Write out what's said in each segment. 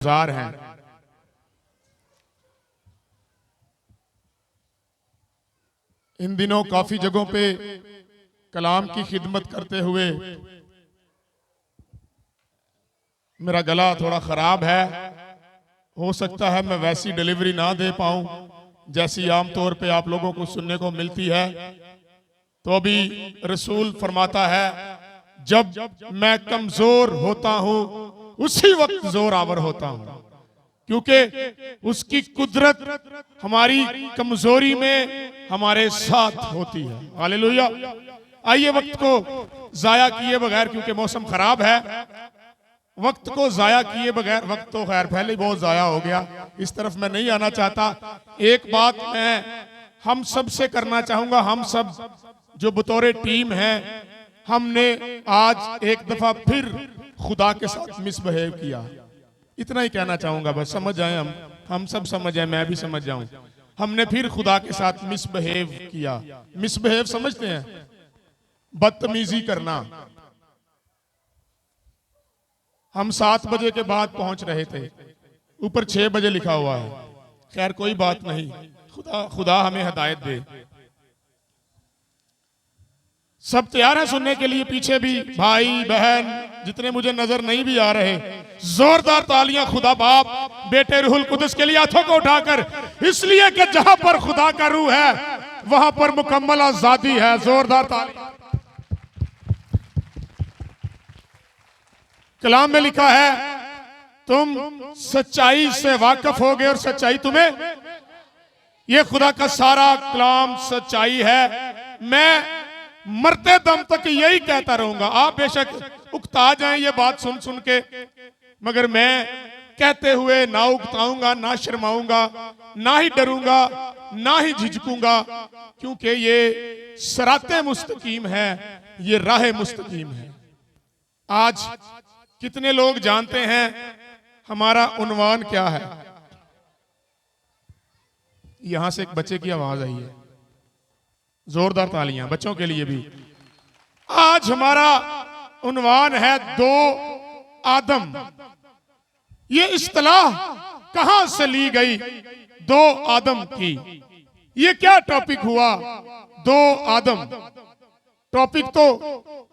गुजार हैं। इन दिनों काफी जगहों पे कलाम की खिदमत करते हुए मेरा गला थोड़ा खराब है। हो सकता है मैं वैसी डिलीवरी ना दे पाऊं जैसी आमतौर पे आप लोगों को सुनने को मिलती है। तो अभी रसूल फरमाता है, जब मैं कमजोर होता हूं उसी वक्त जोर आवर होता हूं, क्योंकि उसकी कुदरत हमारी कमजोरी में हमारे साथ होती है। हालेलुया। आइए वक्त को जाया किए बगैर, क्योंकि मौसम खराब है, वक्त को जाया किए बगैर, वक्त तो खैर पहले ही बहुत जाया हो गया, इस तरफ मैं नहीं आना चाहता। एक बात मैं हम सब से करना चाहूंगा। हम सब जो बतौरे टीम हैं, हमने आज एक दफा फिर खुदा के साथ मिसबिहेव किया। इतना ही कहना चाहूंगा, बस समझ जाए, हम सब समझ जाए, मैं भी समझ जाऊं। हमने फिर खुदा के साथ मिसबिहेव किया। मिसबिहेव समझते हैं? बदतमीजी करना। हम 7 बजे के बाद पहुंच रहे थे, ऊपर 6 बजे लिखा हुआ है। खैर कोई बात नहीं, खुदा हमें हिदायत दे। सब तैयार हैं सुनने के लिए? पीछे भी भाई बहन जितने मुझे नजर नहीं भी आ रहे, जोरदार तालियां खुदा बाप बेटे रूहुल कुदस के लिए हाथों को उठाकर, इसलिए कि जहां पर खुदा का रूह है वहां पर मुकम्मल आजादी है। जोरदार तालियां। कलाम में लिखा है, तुम सच्चाई से वाकिफ होगे और सच्चाई तुम्हें, ये खुदा का सारा कलाम सच्चाई है। मैं मरते दम तक यही कहता रहूंगा। आप बेशक उकता जाएं ये बात सुन सुन के, मगर मैं कहते हुए ना उकताऊंगा, ना शर्माऊंगा, ना ही डरूंगा, ना ही झिझकूंगा, क्योंकि ये सराते मुस्तकीम है, ये राह मुस्तकीम है। आज कितने लोग जानते हैं हमारा उन्वान क्या है? यहां से एक बच्चे की आवाज आई है, जोरदार तालियां बच्चों के लिए भी। आज हमारा उन्वान है 2 आदम। ये इस्तिलाह कहां से ली गई? 2 आदम की। ये क्या टॉपिक हुआ? 2 आदम। टॉपिक तो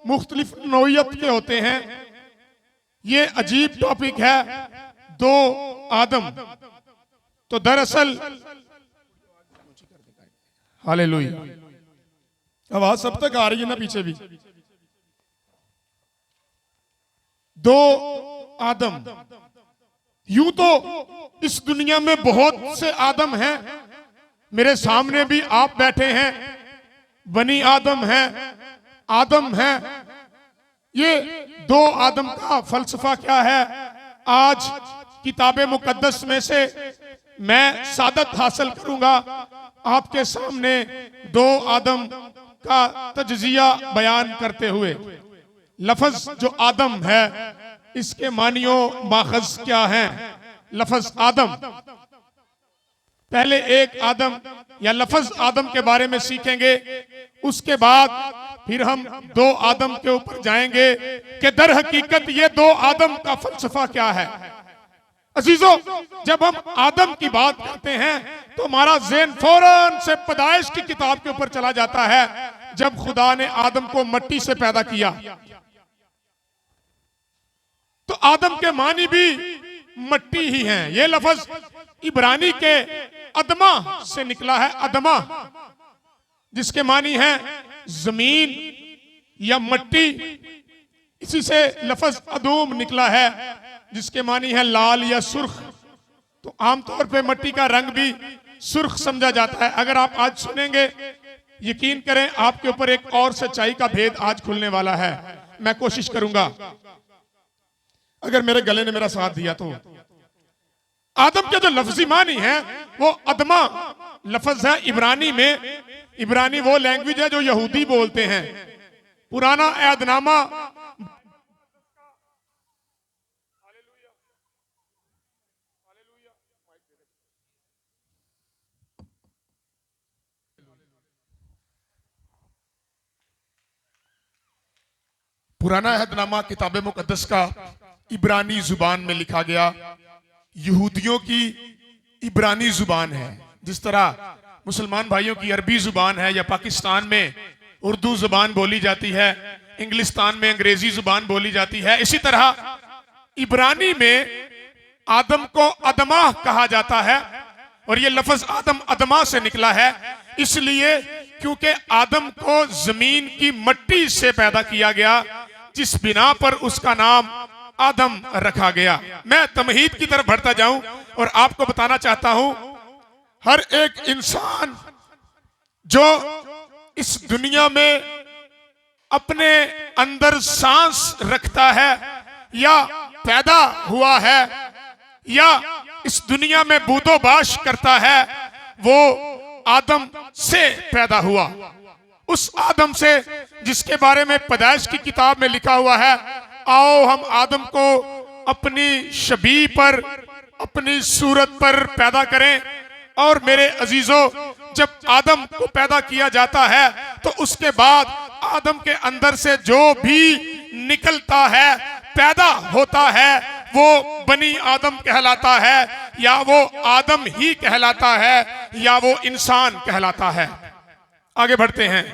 मुख्तलिफ नौइयत के होते हैं, ये अजीब टॉपिक है 2 आदम। तो दरअसल हालेलुया, आवाज सब तक आ रही है ना? पीछे भी 2 आदम। यूं तो इस दुनिया में बहुत से आदम हैं। मेरे सामने भी आप बैठे हैं, बनी आदम हैं, आदम हैं। ये 2 आदम का फलसफा क्या है? आज किताब मुकद्दस में से मैं सादत हासिल करूंगा, आपके सामने 2 आदम का तज्जिया बयान करते हुए। लफ्ज जो आदम है, इसके मानियो माखज क्या है? लफ्ज आदम, पहले एक आदम या लफ्ज आदम के बारे में सीखेंगे, उसके बाद फिर हम 2 आदम के ऊपर जाएंगे कि दर हकीकत ये 2 आदम का फलसफा क्या है। अजीजों, जब हम आदम की बात करते हैं तो हमारा ज़हन फौरन से पैदाइश की किताब के ऊपर चला जाता है, जब खुदा ने आदम को मिट्टी से पैदा किया। तो आदम के मानी भी मिट्टी ही हैं। ये लफ्ज इब्रानी के अदमा से निकला है, अदमा, जिसके मानी है जमीन या मिट्टी। इसी से लफ्ज अदूम निकला है, जिसके मानी है लाल या सुर्ख। तो आमतौर पे मिट्टी का रंग भी सुर्ख समझा जाता है। अगर आप आज सुनेंगे, यकीन करें आपके ऊपर एक और सच्चाई का भेद आज खुलने वाला है। मैं कोशिश करूंगा, अगर मेरे गले ने मेरा साथ दिया तो। आदम के जो लफ्जी मानी है वो अदमा लफ्ज है इब्रानी में। इब्रानी वो लैंग्वेज है जो यहूदी बोलते हैं। पुराना ऐदनामा पुराना अहदनामा किताब मुकद्दस का इब्रानी जुबान में लिखा गया। यहूदियों की इब्रानी जुबान है, जिस तरह मुसलमान भाइयों की अरबी जुबान है, या पाकिस्तान में उर्दू जुबान बोली जाती है, इंग्लिस्तान में अंग्रेजी जुबान बोली जाती है, इसी तरह इब्रानी में आदम को अदमा कहा जाता है। और ये लफ्ज आदम अदमा से निकला है, इसलिए क्योंकि आदम को जमीन की मट्टी से पैदा किया गया, जिस बिना पर उसका नाम आदम रखा गया। मैं तमहीद की तरफ बढ़ता जाऊं और आपको बताना चाहता हूं, हर एक इंसान जो इस दुनिया में अपने अंदर सांस रखता है या पैदा हुआ है या इस दुनिया में बूदोबाश करता है, वो आदम से पैदा हुआ। उस आदम से जिसके बारे में पैदाइश की किताब में लिखा हुआ है, आओ हम आदम को अपनी शबीह पर, अपनी सूरत पर पैदा करें। और मेरे अजीजों, जब आदम को पैदा किया जाता है तो उसके बाद आदम के अंदर से जो भी निकलता है, पैदा होता है, वो बनी आदम कहलाता है, या वो आदम ही कहलाता है, या वो इंसान कहलाता है। आगे बढ़ते हैं।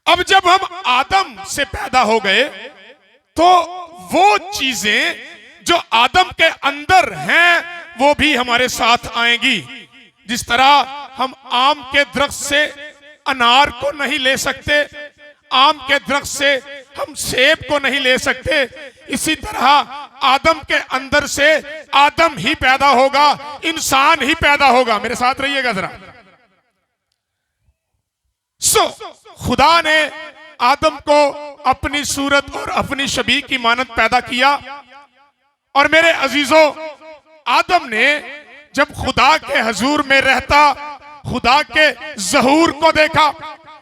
अब जब हम आदम से पैदा हो गए तो वो चीजें जो आदम के अंदर हैं वो भी हमारे साथ आएंगी। जिस तरह हम आम के दरख्त से अनार को नहीं ले सकते, आम के दरख्त से हम सेब को नहीं ले सकते, इसी तरह आदम के अंदर से आदम ही पैदा होगा, इंसान ही पैदा होगा। मेरे साथ रहिएगा जरा। खुदा ने आदम को अपनी सूरत और अपनी शबीह की मानद पैदा किया। और मेरे अजीजों, आदम ने जब खुदा के हजूर में रहता, खुदा के ज़हूर को देखा,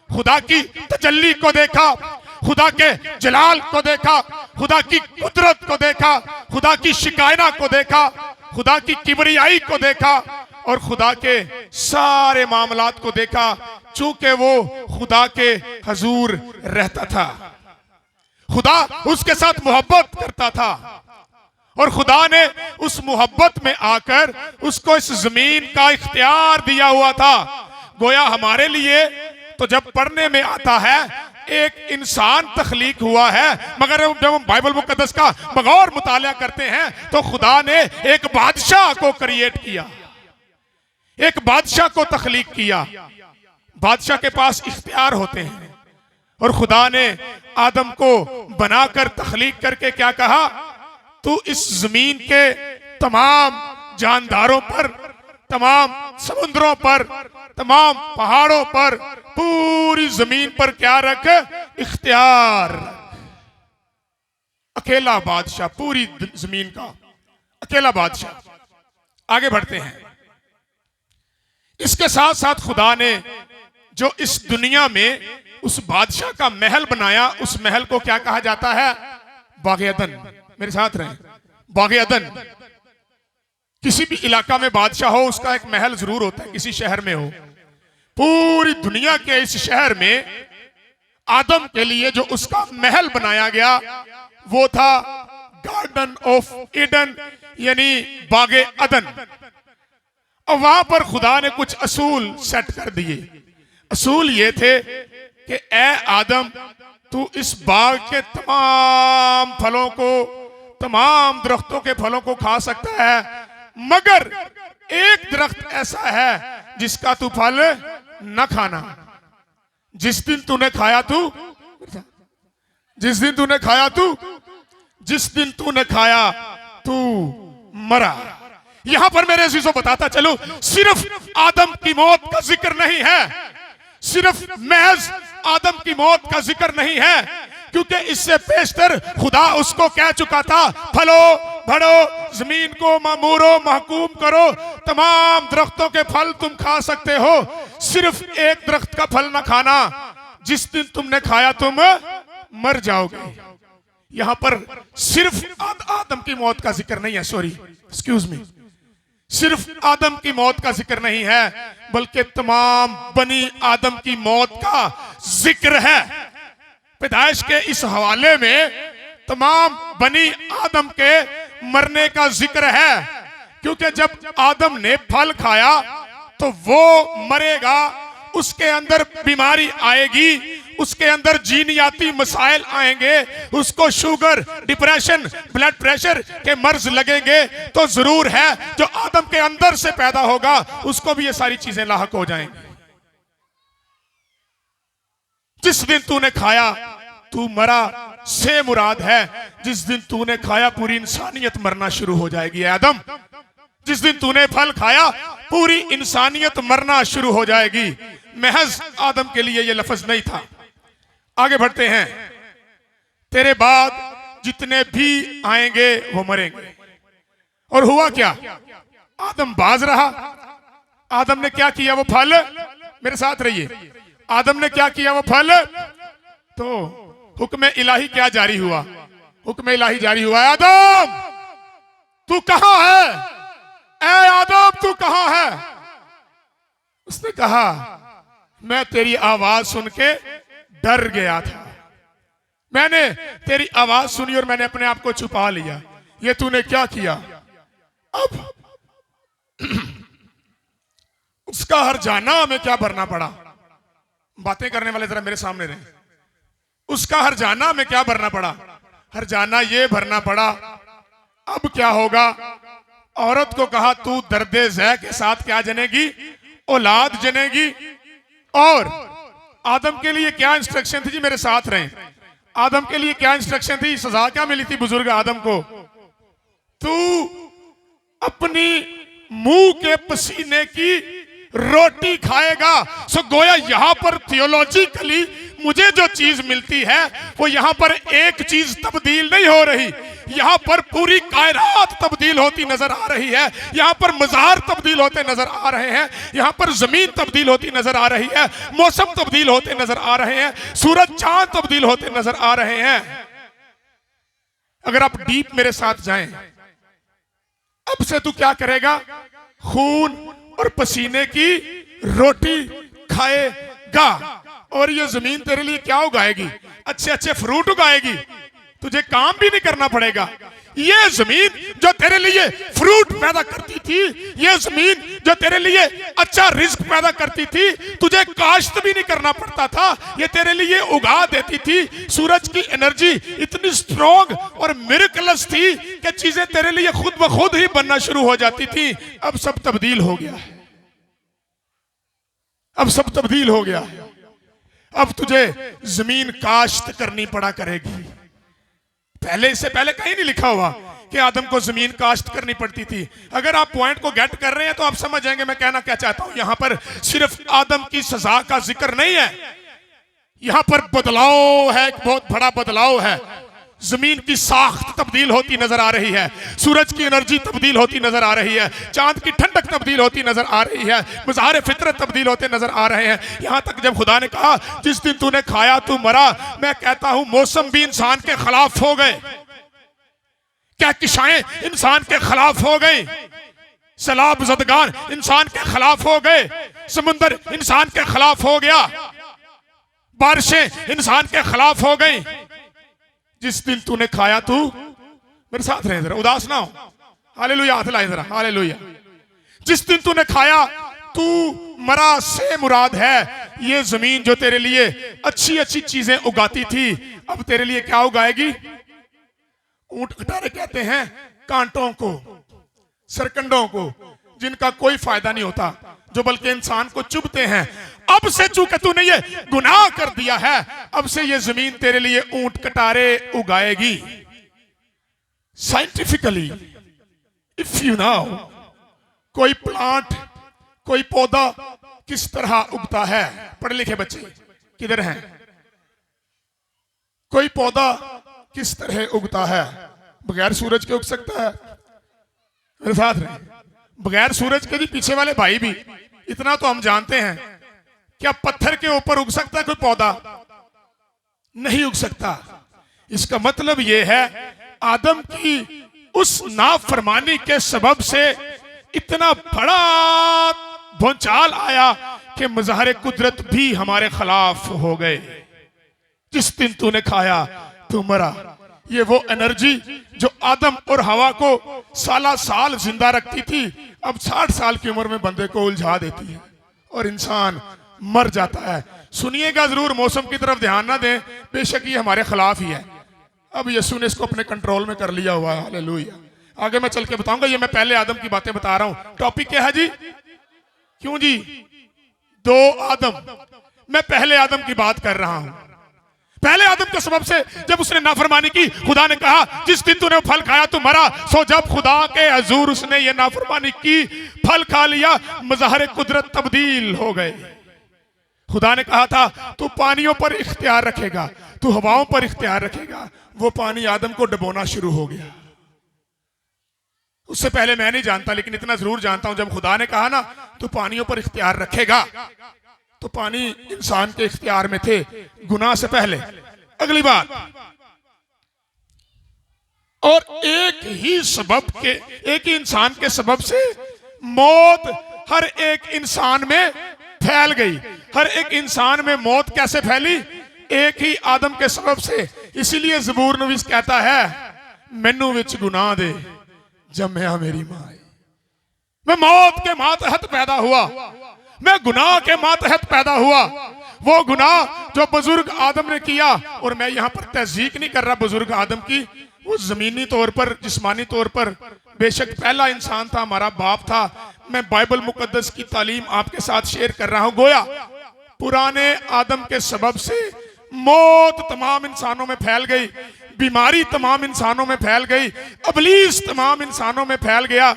खुदा की तजल्ली को देखा, खुदा के जलाल को देखा, खुदा की कुदरत को देखा, खुदा की शिकायना को देखा, खुदा की किबरियाई को देखा और खुदा के सारे मामलात को देखा, चूंकि वो खुदा के हजूर रहता था। खुदा उसके साथ मोहब्बत करता था और खुदा ने उस मोहब्बत में आकर उसको इस जमीन का इख्तियार दिया हुआ था। गोया हमारे लिए तो जब पढ़ने में आता है एक इंसान तख्लीक हुआ है, मगर जब हम बाइबल मुकद्दस का बगौर मुताला करते हैं तो खुदा ने एक बादशाह को क्रिएट किया, एक बादशाह को तख्लीक किया। बादशाह के पास इख्तियार होते हैं और खुदा ने आदम को बनाकर तख्लीक करके क्या कहा, तू इस जमीन के तमाम जानदारों पर, तमाम समुद्रों पर, तमाम पहाड़ों पर, पूरी जमीन पर क्या रख, इख्तियार। अकेला बादशाह, पूरी जमीन का अकेला बादशाह। आगे बढ़ते हैं। इसके साथ साथ खुदा ने जो इस दुनिया में उस बादशाह का महल बनाया, उस महल को क्या कहा जाता है, बाग़े अदन। मेरे साथ रहें। बाग़े अदन, किसी भी इलाका में बादशाह हो उसका एक महल जरूर होता है, किसी शहर में हो। पूरी दुनिया के इस शहर में आदम के लिए जो उसका महल बनाया गया वो था गार्डन ऑफ ईडन, यानी बाग़े अदन। और वहां पर खुदा ने कुछ असूल सेट कर दिए। असूल ये थे कि ए आदम, तू इस बाग के तमाम फलों को, तमाम दरख्तों के फलों को खा सकता है, मगर एक दरख्त ऐसा है जिसका तू फल न खाना। जिस दिन तूने खाया तू, जिस दिन तूने खाया तू, जिस दिन तूने खाया तू मरा। यहां पर मेरे अजीजों बताता चलो, सिर्फ आदम की मौत का जिक्र नहीं है, सिर्फ महज आदम की मौत का जिक्र नहीं है, क्योंकि इससे पेशतर खुदा उसको कह चुका था, फलो बढ़ो, जमीन को मामूरो महकूम करो, तमाम दरख्तों के फल तुम खा सकते हो, सिर्फ एक दरख्त का फल ना खाना, जिस दिन तुमने खाया तुम मर जाओगे। यहां पर सिर्फ आदम की मौत का जिक्र नहीं है, सॉरी एक्सक्यूज मी, सिर्फ आदम की मौत का जिक्र नहीं है, बल्कि तमाम बनी आदम की मौत का जिक्र है। पैदाइश के इस हवाले में तमाम बनी आदम के मरने का जिक्र है, क्योंकि जब आदम ने फल खाया तो वो मरेगा, उसके अंदर बीमारी आएगी, उसके अंदर जीनियाती मसाइल आएंगे, उसको शुगर, डिप्रेशन, ब्लड प्रेशर के मर्ज लगेंगे। तो जरूर है जो आदम के अंदर से पैदा होगा उसको भी ये सारी चीजें लाहक हो जाएंगी। जिस दिन तूने खाया तू मरा से मुराद है जिस दिन तूने खाया पूरी इंसानियत मरना शुरू हो जाएगी। आदम, जिस दिन तूने फल खाया पूरी इंसानियत मरना शुरू हो जाएगी। महज आदम के लिए यह लफ्ज नहीं था। आगे बढ़ते हैं। तेरे बाद जितने भी आएंगे वो मरेंगे। और हुआ क्या? आदम बाज रहा। आदम ने क्या किया? वो फल, मेरे साथ रहिए, आदम ने क्या किया? वो फल, तो हुक्म इलाही क्या जारी हुआ? हुक्म इलाही जारी हुआ, आदम तू कहां है? ऐ आदम तू कहां है? उसने कहा मैं तेरी आवाज सुन के डर गया था। मैंने तेरी आवाज सुनी और मैंने अपने आप को छुपा लिया। ये तूने क्या किया? अब उसका हर्जाना हमें क्या भरना पड़ा? बातें करने वाले जरा मेरे सामने रहे। उसका हर्जाना हमें क्या भरना पड़ा? हर्जाना ये भरना पड़ा, अब क्या होगा? औरत को कहा तू दर्दे ज़ै के साथ क्या जनेगी? औलाद जनेगी। और आदम के लिए क्या इंस्ट्रक्शन थी जी? मेरे साथ रहे। आदम के लिए क्या इंस्ट्रक्शन थी? सजा क्या मिली थी बुजुर्ग आदम को? तू अपनी मुंह के पसीने की रोटी खाएगा। सो गोया यहां पर थियोलॉजिकली मुझे जो चीज मिलती है वो यहां पर एक चीज तब्दील नहीं हो रही, यहां पर पूरी कायनात तब्दील होती नजर आ रही है। यहां पर मज़ार तब्दील होते नजर आ रहे हैं, यहां पर जमीन तब्दील होती नजर आ रही है, मौसम तब्दील होते नजर आ रहे हैं, सूरज चांद तब्दील होते नजर आ रहे हैं। अगर आप डीप मेरे साथ जाएं, अब से तू क्या करेगा? खून और पसीने की रोटी खाएगा। और ये जमीन तेरे लिए क्या उगाएगी? अच्छे अच्छे फ्रूट उगाएगी। तुझे काम भी नहीं करना पड़ेगा। ये जमीन जो तेरे लिए फ्रूट पैदा करती थी, ये जमीन जो तेरे लिए अच्छा रिस्क पैदा करती थी, तुझे काश्त भी नहीं करना पड़ता था, ये तेरे लिए उगा देती थी। सूरज की एनर्जी इतनी स्ट्रॉन्ग और मिरेकलस थी कि चीजें तेरे लिए खुद ब खुद ही बनना शुरू हो जाती थी। अब सब तब्दील हो गया है। अब सब तब्दील हो गया है। अब तुझे जमीन काश्त करनी पड़ा करेगी। पहले, इससे पहले कहीं नहीं लिखा हुआ कि आदम को जमीन काश्त करनी पड़ती थी। अगर आप पॉइंट को गेट कर रहे हैं तो आप समझ जाएंगे मैं कहना क्या चाहता हूं। यहां पर सिर्फ आदम की सजा का जिक्र नहीं है, यहां पर बदलाव है, एक बहुत बड़ा बदलाव है। जमीन की साख्त तब्दील होती नजर आ रही है, सूरज की एनर्जी तब्दील होती नजर आ रही है, चांद की ठंडक तब्दील होती नजर आ रही है, मज़ार फितरत तब्दील होते नजर आ रहे हैं। यहां तक जब खुदा ने कहा जिस दिन तूने खाया तू मरा, मैं कहता हूं मौसम भी इंसान के खिलाफ हो गए, क्या किशाएं इंसान के खिलाफ हो गई, सैलाब ज़दगान इंसान के खिलाफ हो गए, समुंदर इंसान के खिलाफ हो गया, बारिशें इंसान के खिलाफ हो गई। जिस दिन तूने खाया, तू मेरे साथ रहे जरा, उदास ना हो। हालेलुया, हाथ लाए जरा, हालेलुया। जिस दिन तूने खाया तू मरा से मुराद है ये जमीन जो तेरे लिए अच्छी अच्छी चीजें उगाती थी, अब तेरे लिए क्या उगाएगी? ऊंट कटारे कहते हैं कांटों को, सरकंडों को, जिनका कोई फायदा नहीं होता, जो बल्कि इंसान को चुभते हैं। अब से चूंकि तूने ये गुनाह कर दिया है, अब से ये जमीन तेरे लिए ऊंट कटारे उगाएगी। साइंटिफिकली इफ यू नो, कोई प्लांट, कोई पौधा किस तरह उगता है, पढ़े लिखे बच्चे किधर हैं? कोई पौधा किस तरह उगता है? बगैर सूरज के उग सकता है? मेरे साथ रहे। बगैर सूरज के भी पीछे वाले भाई भी, इतना तो हम जानते हैं, क्या पत्थर के ऊपर उग सकता है कोई पौधा? नहीं उग सकता। इसका मतलब यह है आदम की उस नाफरमानी के सबब से इतना बड़ा भूचाल आया कि मज़ाहिर कुदरत भी हमारे खिलाफ हो गए। जिस दिन तूने खाया तू मरा। ये वो एनर्जी जो आदम और हवा को साला साल जिंदा रखती थी, अब 60 साल की उम्र में बंदे को उलझा देती है और इंसान मर जाता है। सुनिएगा जरूर, मौसम की तरफ ध्यान ना दें, बेशक ये हमारे खिलाफ ही है। अब यीशु ने इसको अपने कंट्रोल में कर लिया हुआ है। हालेलुया। आगे मैं चल के बताऊंगा, ये मैं पहले आदम की बातें बता रहा हूं। टॉपिक क्या है जी? क्यों जी? 2 आदम। मैं पहले आदम की बात कर रहा हूं। पहले आदम के सबब से जब उसने नाफरमानी की, खुदा ने कहा जिस दिन तूने फल खाया तू मरा। सो जब खुदा के हजूर उसने ये नाफरमानी की, फल खा लिया, मज़ाहिर कुदरत तब्दील हो गए। खुदा ने कहा था तू पानियों पर इख्तियार रखेगा, तू हवाओं पर इख्तियार रखेगा। वो पानी आदम को डुबोना शुरू हो गया। उससे पहले मैं नहीं जानता, लेकिन इतना जरूर जानता हूं, जब खुदा ने कहा ना तू पानियों पर इख्तियार रखेगा, तो पानी इंसान के इख्तियार में थे गुनाह से पहले। अगली बात, और एक ही इंसान के सबब से मौत हर एक इंसान में फैल गई। हर एक इंसान में मौत कैसे फैली? एक ही आदम के सबब से। इसीलिए ज़बूर नवीस कहता है मैनू विच गुनाह दे जम्या मेरी मां। मैं मौत के मातहत पैदा हुआ, मैं गुनाह के मातहत पैदा हुआ। वो गुनाह जो बुजुर्ग आदम ने किया, और मैं यहां पर तहजीक नहीं कर रहा बुजुर्ग आदम की, वो जमीनी तौर पर, जिस्मानी तौर पर बेशक पहला इंसान था, हमारा बाप था। मैं बाइबल मुकद्दस की तालीम आपके साथ शेयर कर रहा हूं। गोया पुराने आदम के सबब से मौत तमाम इंसानों में फैल गई, बीमारी तमाम इंसानों में फैल गई, अबलीस तमाम इंसानों में फैल गया,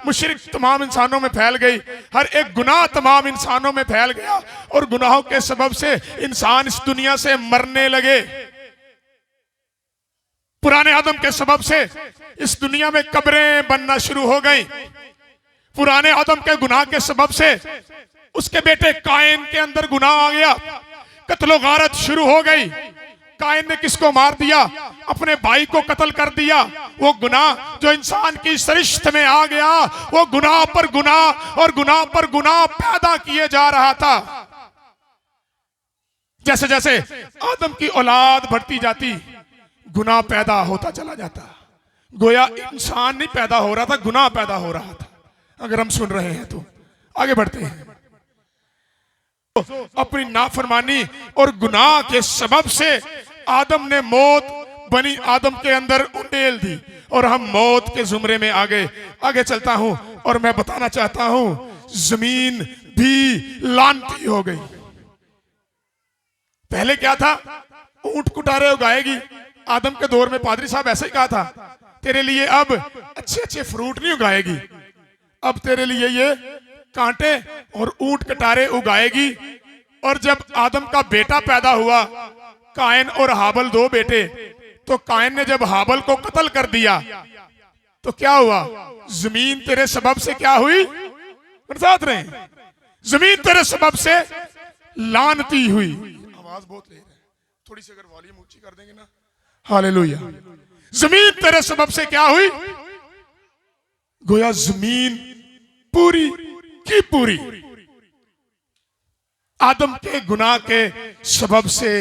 मुशरिक तमाम इंसानों में फैल गई, हर एक गुनाह तमाम इंसानों में फैल गया, और गुनाहों के सबब से इंसान इस दुनिया से मरने लगे। पुराने आदम के सबब से इस दुनिया में कब्रें बनना शुरू हो गई। पुराने आदम के गुनाह के सबब से उसके बेटे कायन के अंदर गुनाह आ गया, कत्लो गारत शुरू हो गई। कायन ने किसको मार दिया? अपने भाई को कत्ल कर दिया। वो गुनाह जो इंसान की सरिश्त में आ गया, वो गुनाह पर गुनाह और गुनाह पर गुनाह पैदा किए जा रहा था। जैसे जैसे आदम की औलाद बढ़ती जाती, गुनाह पैदा होता चला जाता। गोया इंसान नहीं पैदा हो रहा था, गुनाह पैदा हो रहा था। अगर हम सुन रहे हैं तो आगे बढ़ते हैं। अपनी नाफरमानी और गुनाह के सबब से आदम ने मौत बनी आदम के अंदर उंडेल दी, और हम मौत के जुमरे में आगे चलता हूं, और मैं बताना चाहता हूं जमीन भी लानती हो गई। पहले क्या था? ऊंट कुटारे उगाएगी। आदम के दौर में पादरी साहब ऐसे ही कहा था, तेरे लिए अब अच्छे अच्छे फ्रूट नहीं उगाएगी, अब तेरे लिए ये कांटे और ऊंट कटारे उगाएगी। और जब आदम का बेटा पैदा हुआ, कायन और हाबल, 2 बेटे, तो कायन ने जब हाबल को कत्ल कर दिया तो क्या हुआ? जमीन तेरे सबब से क्या हुई? साथ रहे, जमीन तेरे सबब से लानती हुई। आवाज बहुत ले रहा है, थोड़ी सी अगर वॉल्यूम ऊंची कर देंगे ना। हालेलुया। जमीन तेरे सबब से क्या हुई? गोया जमीन पूरी की पूरी आदम के गुनाह के सबब से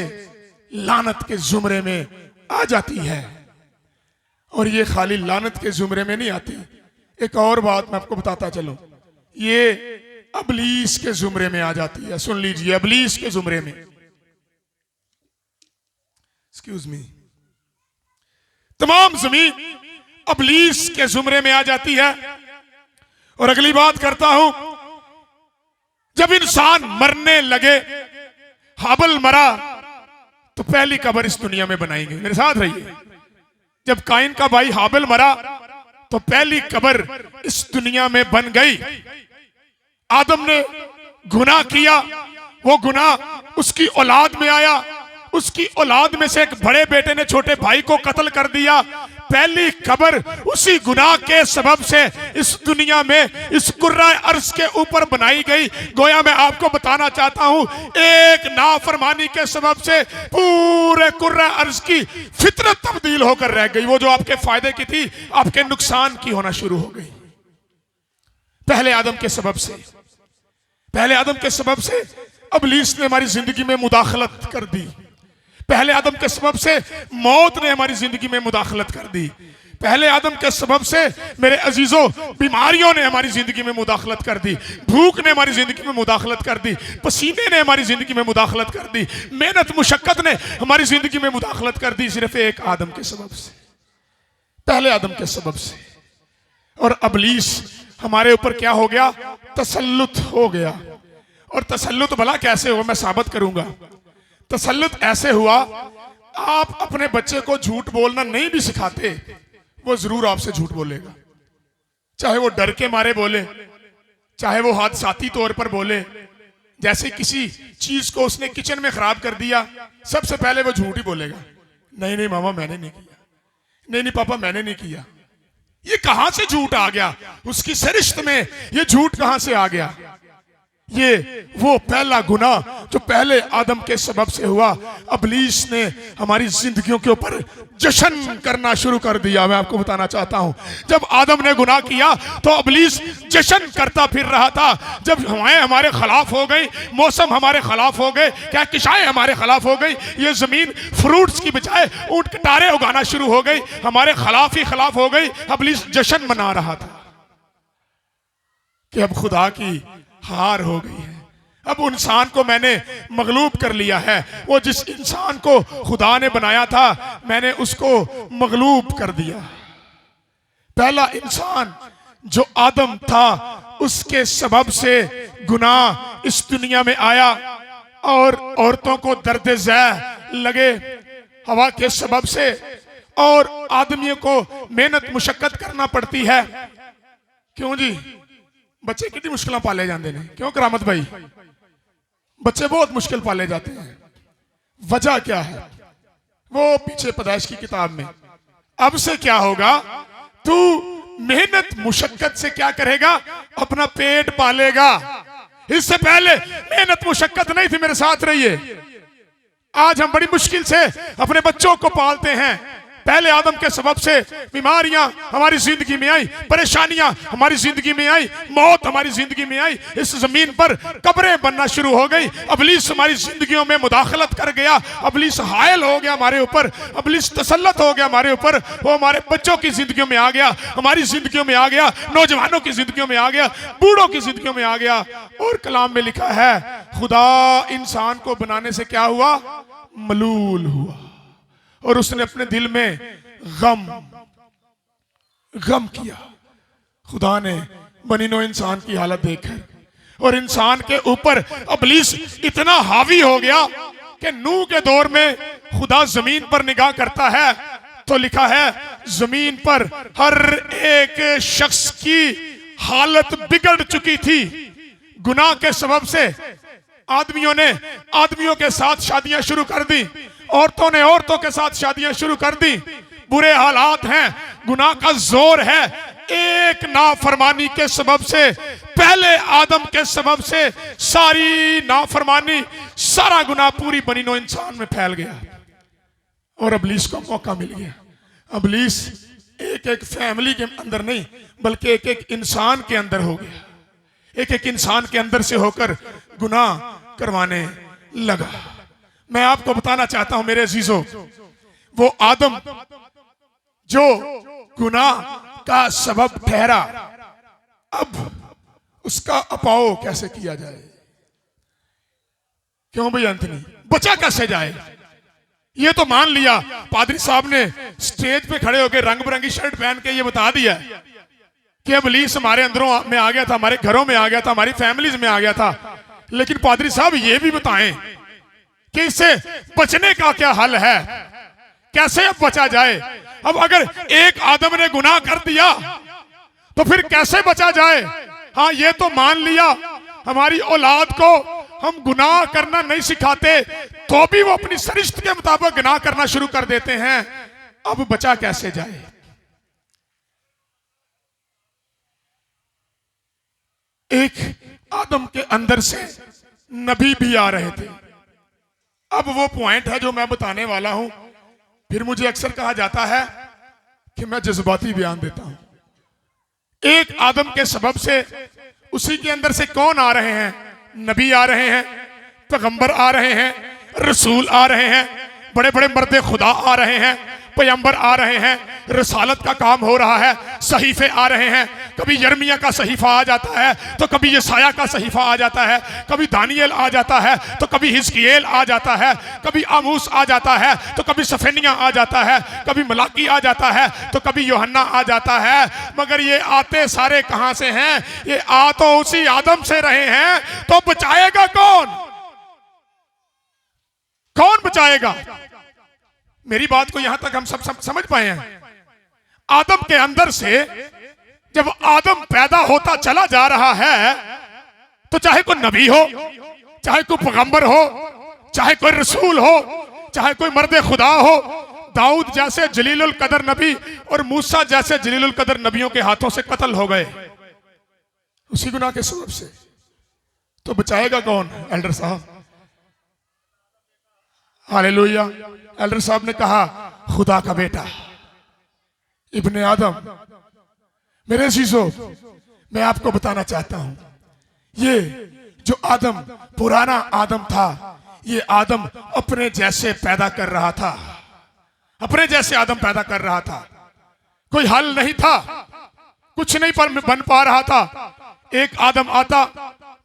लानत के जुमरे में आ जाती है। और ये खाली लानत के जुमरे में नहीं आती, एक और बात मैं आपको बताता चलूं, ये अबलीस के जुमरे में आ जाती है। सुन लीजिए, अबलीस के जुमरे में, एक्सक्यूज मी, तमाम जमीन अबलीस के जुमरे में आ जाती है। और अगली बात करता हूं, जब इंसान मरने लगे, हाबल मरा, तो पहली कब्र इस दुनिया में बनाएंगे। मेरे साथ रहिए। जब कायन का भाई हाबल मरा तो पहली कब्र इस दुनिया में बन गई। आदम ने गुनाह किया, वो गुनाह उसकी औलाद में आया, उसकी औलाद में से एक बड़े बेटे ने छोटे भाई को कत्ल कर दिया। पहली कब्र उसी गुनाह के सबब से इस दुनिया में इस कुर्रा अर्श के ऊपर बनाई गई। गोया मैं आपको बताना चाहता हूं, एक नाफरमानी के सबब से पूरे कुर्रा अर्श की फितरत तब्दील होकर रह गई। वो जो आपके फायदे की थी, आपके नुकसान की होना शुरू हो गई। पहले आदम के सबब से, पहले आदम के सबब से इब्लीस ने हमारी जिंदगी में मुदाखलत कर दी। पहले आदम के सबब से मौत ने हमारी जिंदगी में मुदाखलत कर दी। पहले आदम के सबब से मेरे अजीजों बीमारियों ने हमारी जिंदगी में मुदाखलत कर दी, भूख ने हमारी जिंदगी में मुदाखलत कर दी, पसीने ने हमारी जिंदगी में मुदाखलत कर दी, मेहनत मुशक्कत ने हमारी जिंदगी में मुदाखलत कर दी, सिर्फ एक आदम के सबब से, पहले आदम के सबब से। और इब्लीस हमारे ऊपर क्या हो गया? तसल्लुत हो गया। और तसल्लुत भला कैसे हुआ, मैं साबित करूंगा। तसल्लुत ऐसे हुआ, आप अपने बच्चे को झूठ बोलना नहीं भी सिखाते, वो जरूर आपसे झूठ बोलेगा। चाहे वो डर के मारे बोले, चाहे वो हादसाती तौर पर बोले। जैसे किसी चीज को उसने किचन में खराब कर दिया, सबसे पहले वो झूठ ही बोलेगा। नहीं नहीं मामा मैंने नहीं किया, नहीं नहीं पापा मैंने नहीं किया। ये कहां से झूठ आ गया? उसकी सरिश्त में ये झूठ कहां से आ गया? ये वो पहला गुनाह जो पहले आदम के सबब से हुआ। इब्लीस ने हमारी जिंदगियों के ऊपर जश्न करना शुरू कर दिया। मैं आपको बताना चाहता हूं, जब आदम ने गुनाह किया तो इब्लीस जश्न करता फिर रहा था। जब हवाएं हमारे खिलाफ हो गई, मौसम हमारे खिलाफ हो गए, क्या किशाएं हमारे खिलाफ हो गई, ये जमीन फ्रूट्स की बजाय ऊंट कटारे उगाना शुरू हो गई, हमारे खिलाफ ही खिलाफ हो गई। इब्लीस जश्न मना रहा था कि अब खुदा की हार हो गई है, अब इंसान को मैंने मगलूब कर लिया है। वो जिस इंसान को खुदा ने बनाया था मैंने उसको मगलूब कर दिया। पहला इंसान जो आदम था उसके सबब से गुनाह इस दुनिया में आया और औरतों को दर्द ज़ह लगे हवा के सबब से, और आदमियों को मेहनत मुशक्कत करना पड़ती है। क्यों जी? बच्चे कितनी मुश्किल पाले जाते हैं, क्यों करामत भाई? बच्चे बहुत मुश्किल पाले जाते हैं। वजह क्या है? वो पीछे पैदाइश की किताब में। अब से क्या होगा? तू मेहनत मुशक्कत से क्या करेगा? अपना पेट पालेगा। इससे पहले मेहनत मुशक्कत नहीं थी, मेरे साथ रहिए। आज हम बड़ी मुश्किल से अपने बच्चों को पालते हैं। पहले आदम के सबब से बीमारियां हमारी जिंदगी में आई, परेशानियां हमारी जिंदगी में आई, मौत हमारी जिंदगी में आई। इस जमीन पर कब्रें बनना शुरू हो गई। इब्लीस हमारी जिंदगियों में मुदाखलत कर गया। इब्लीस हायल हो गया हमारे ऊपर, इब्लीस तसल्लत हो गया हमारे ऊपर। वो हमारे बच्चों की जिंदगियों में आ गया, हमारी जिंदगियों में आ गया, नौजवानों की जिंदगियों में आ गया, बूढ़ों की जिंदगियों में आ गया। और कलाम में लिखा है खुदा इंसान को बनाने से क्या हुआ? मलूल हुआ। और उसने अपने दिल में गम किया। खुदा ने बनी नौ इंसान की हालत देखकर और इंसान के ऊपर इब्लीस इतना हावी हो गया कि नूह के दौर में खुदा जमीन पर निगाह करता है तो लिखा है जमीन पर हर एक शख्स की हालत बिगड़ चुकी थी। गुनाह के सबब से आदमियों ने आदमियों के साथ शादियां शुरू कर दी, औरतों ने औरतों के साथ शादियां शुरू कर दी। बुरे हालात हैं, गुनाह का जोर है। एक नाफरमानी के सबब से, पहले आदम के सबब से सारी नाफरमानी, सारा गुनाह पूरी बनी नौ इंसान में फैल गया और इब्लीस को मौका मिल गया। इब्लीस एक एक फैमिली के अंदर नहीं बल्कि एक एक इंसान के अंदर हो गया, एक एक इंसान के अंदर से होकर गुनाह करवाने लगा। मैं आपको बताना चाहता हूं मेरे अजीजों, वो आदम जो गुनाह का सबब ठहरा, अब उसका अपाओ कैसे किया जाए? क्यों भाई एंथनी, बचा कैसे जाए? ये तो मान लिया पादरी साहब ने स्टेज पे खड़े होकर रंग बिरंगी शर्ट पहन के ये बता दिया कि इब्लीस हमारे अंदरों में आ गया था, हमारे घरों में आ गया था, हमारी फैमिलीज में आ गया था। लेकिन पादरी साहब ये भी बताएं कि इससे बचने का क्या हल है, कैसे अब बचा जाए? अब अगर एक आदम ने गुनाह कर दिया तो फिर कैसे बचा जाए? हाँ ये तो मान लिया हमारी औलाद को हम गुनाह करना नहीं सिखाते तो भी वो अपनी सरिश्त के मुताबिक गुनाह करना शुरू कर देते हैं। अब बचा कैसे जाए? एक आदम के अंदर से नबी भी आ रहे थे। अब वो पॉइंट है जो मैं बताने वाला हूं। फिर मुझे अक्सर कहा जाता है कि मैं जज्बाती बयान देता हूं। एक आदम के सबब से उसी के अंदर से कौन आ रहे हैं? नबी आ रहे हैं, पैगंबर आ रहे हैं, रसूल आ रहे हैं, बड़े बड़े मर्दे खुदा आ रहे हैं, पैगंबर आ रहे हैं, रिसालत का काम हो रहा है, सहीफे आ रहे हैं। कभी यर्मिया का सहीफा आ जाता है, तो कभी यसाया का सहीफा आ जाता है, कभी दानियल आ जाता है, तो कभी हिजकियेल आ जाता है, कभी आमूस आ जाता है, तो कभी सफेनिया आ जाता है, कभी मलाकी आ जाता है, तो कभी यूहन्ना आ जाता है। मगर ये आते सारे कहां से हैं? ये आ तो उसी आदम से रहे हैं। तो बचाएगा कौन? कौन बचाएगा? मेरी बात को यहां तक हम सब समझ पाए हैं। आदम के अंदर से जब आदम पैदा होता चला जा रहा है, तो चाहे कोई नबी हो, चाहे कोई पैगंबर हो, चाहे कोई रसूल हो, चाहे कोई मर्दे खुदा हो, दाऊद जैसे जलीलुल कदर नबी और मूसा जैसे जलीलुल कदर नबियों के हाथों से कत्ल हो गए उसी गुनाह के सबब से। तो बचाएगा कौन? एल्डर साहब, हालेलुया। एल्डर साहब ने कहा खुदा का बेटा इब्ने आदम। मेरे अजीजों, मैं आपको बताना चाहता हूं, ये जो आदम, पुराना आदम था, ये आदम अपने जैसे पैदा कर रहा था, अपने जैसे आदम पैदा कर रहा था। कोई हल नहीं था, कुछ नहीं पर बन पा रहा था। एक आदम आता,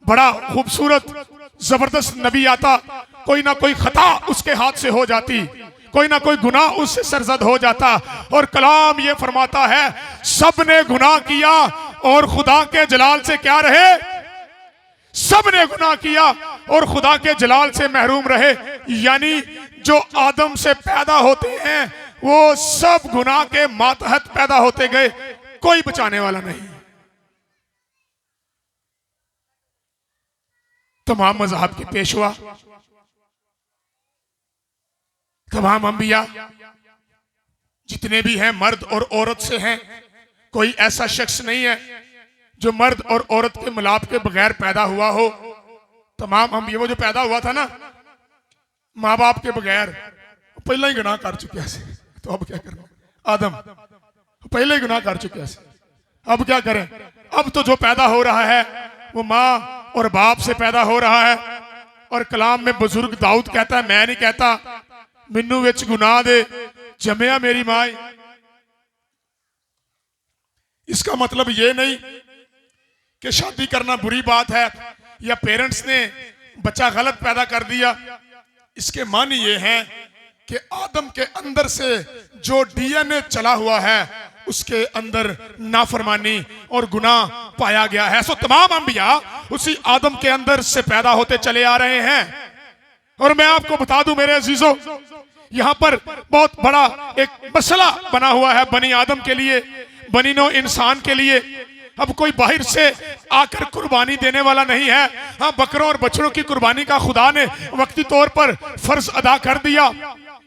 बड़ा खूबसूरत जबरदस्त नबी आता, कोई ना कोई खता उसके हाथ से हो जाती, कोई ना कोई गुनाह उससे सरजद हो जाता। और कलाम ये फरमाता है सब ने गुनाह किया और खुदा के जलाल से क्या रहे? सब ने गुनाह किया और खुदा के जलाल से महरूम रहे। यानी जो आदम से पैदा होते हैं वो सब गुनाह के मातहत पैदा होते गए, कोई बचाने वाला नहीं। तमाम मज़हब के पेशवा, तमाम अंबिया जितने भी हैं मर्द और औरत से हैं। कोई ऐसा शख्स नहीं है जो मर्द और औरत के मिलाप के बगैर पैदा हुआ हो। तमाम अंबिया, वो जो पैदा हुआ था ना माँ बाप के बगैर, पहले ही गुनाह कर चुके हैं, तो अब क्या करें? आदम पहले ही गुनाह कर चुके हैं, अब क्या करें? अब तो जो पैदा हो रहा है वो माँ और बाप से पैदा हो रहा है। और कलाम में बुजुर्ग दाऊद कहता है, मैं नहीं कहता, मिन्नू विच गुनाह दे जमया मेरी माँ। इसका मतलब ये नहीं कि शादी करना बुरी बात है या पेरेंट्स ने बच्चा गलत पैदा कर दिया। इसके मानी ये है कि आदम के अंदर से जो डीएनए चला हुआ है उसके अंदर नाफरमानी और गुनाह पाया गया है। सो तमाम अंबिया उसी आदम के अंदर से पैदा होते चले आ रहे हैं। और मैं आपको बता दूं मेरे अजीजों, यहां पर बहुत बड़ा एक मसला बना हुआ है बनी आदम के लिए, बनी नौ इंसान के लिए। अब कोई बाहर से आकर कुर्बानी देने वाला नहीं है। हाँ, बकरों और बछड़ों की कुर्बानी का खुदा ने वक्ती तौर पर फर्ज अदा कर दिया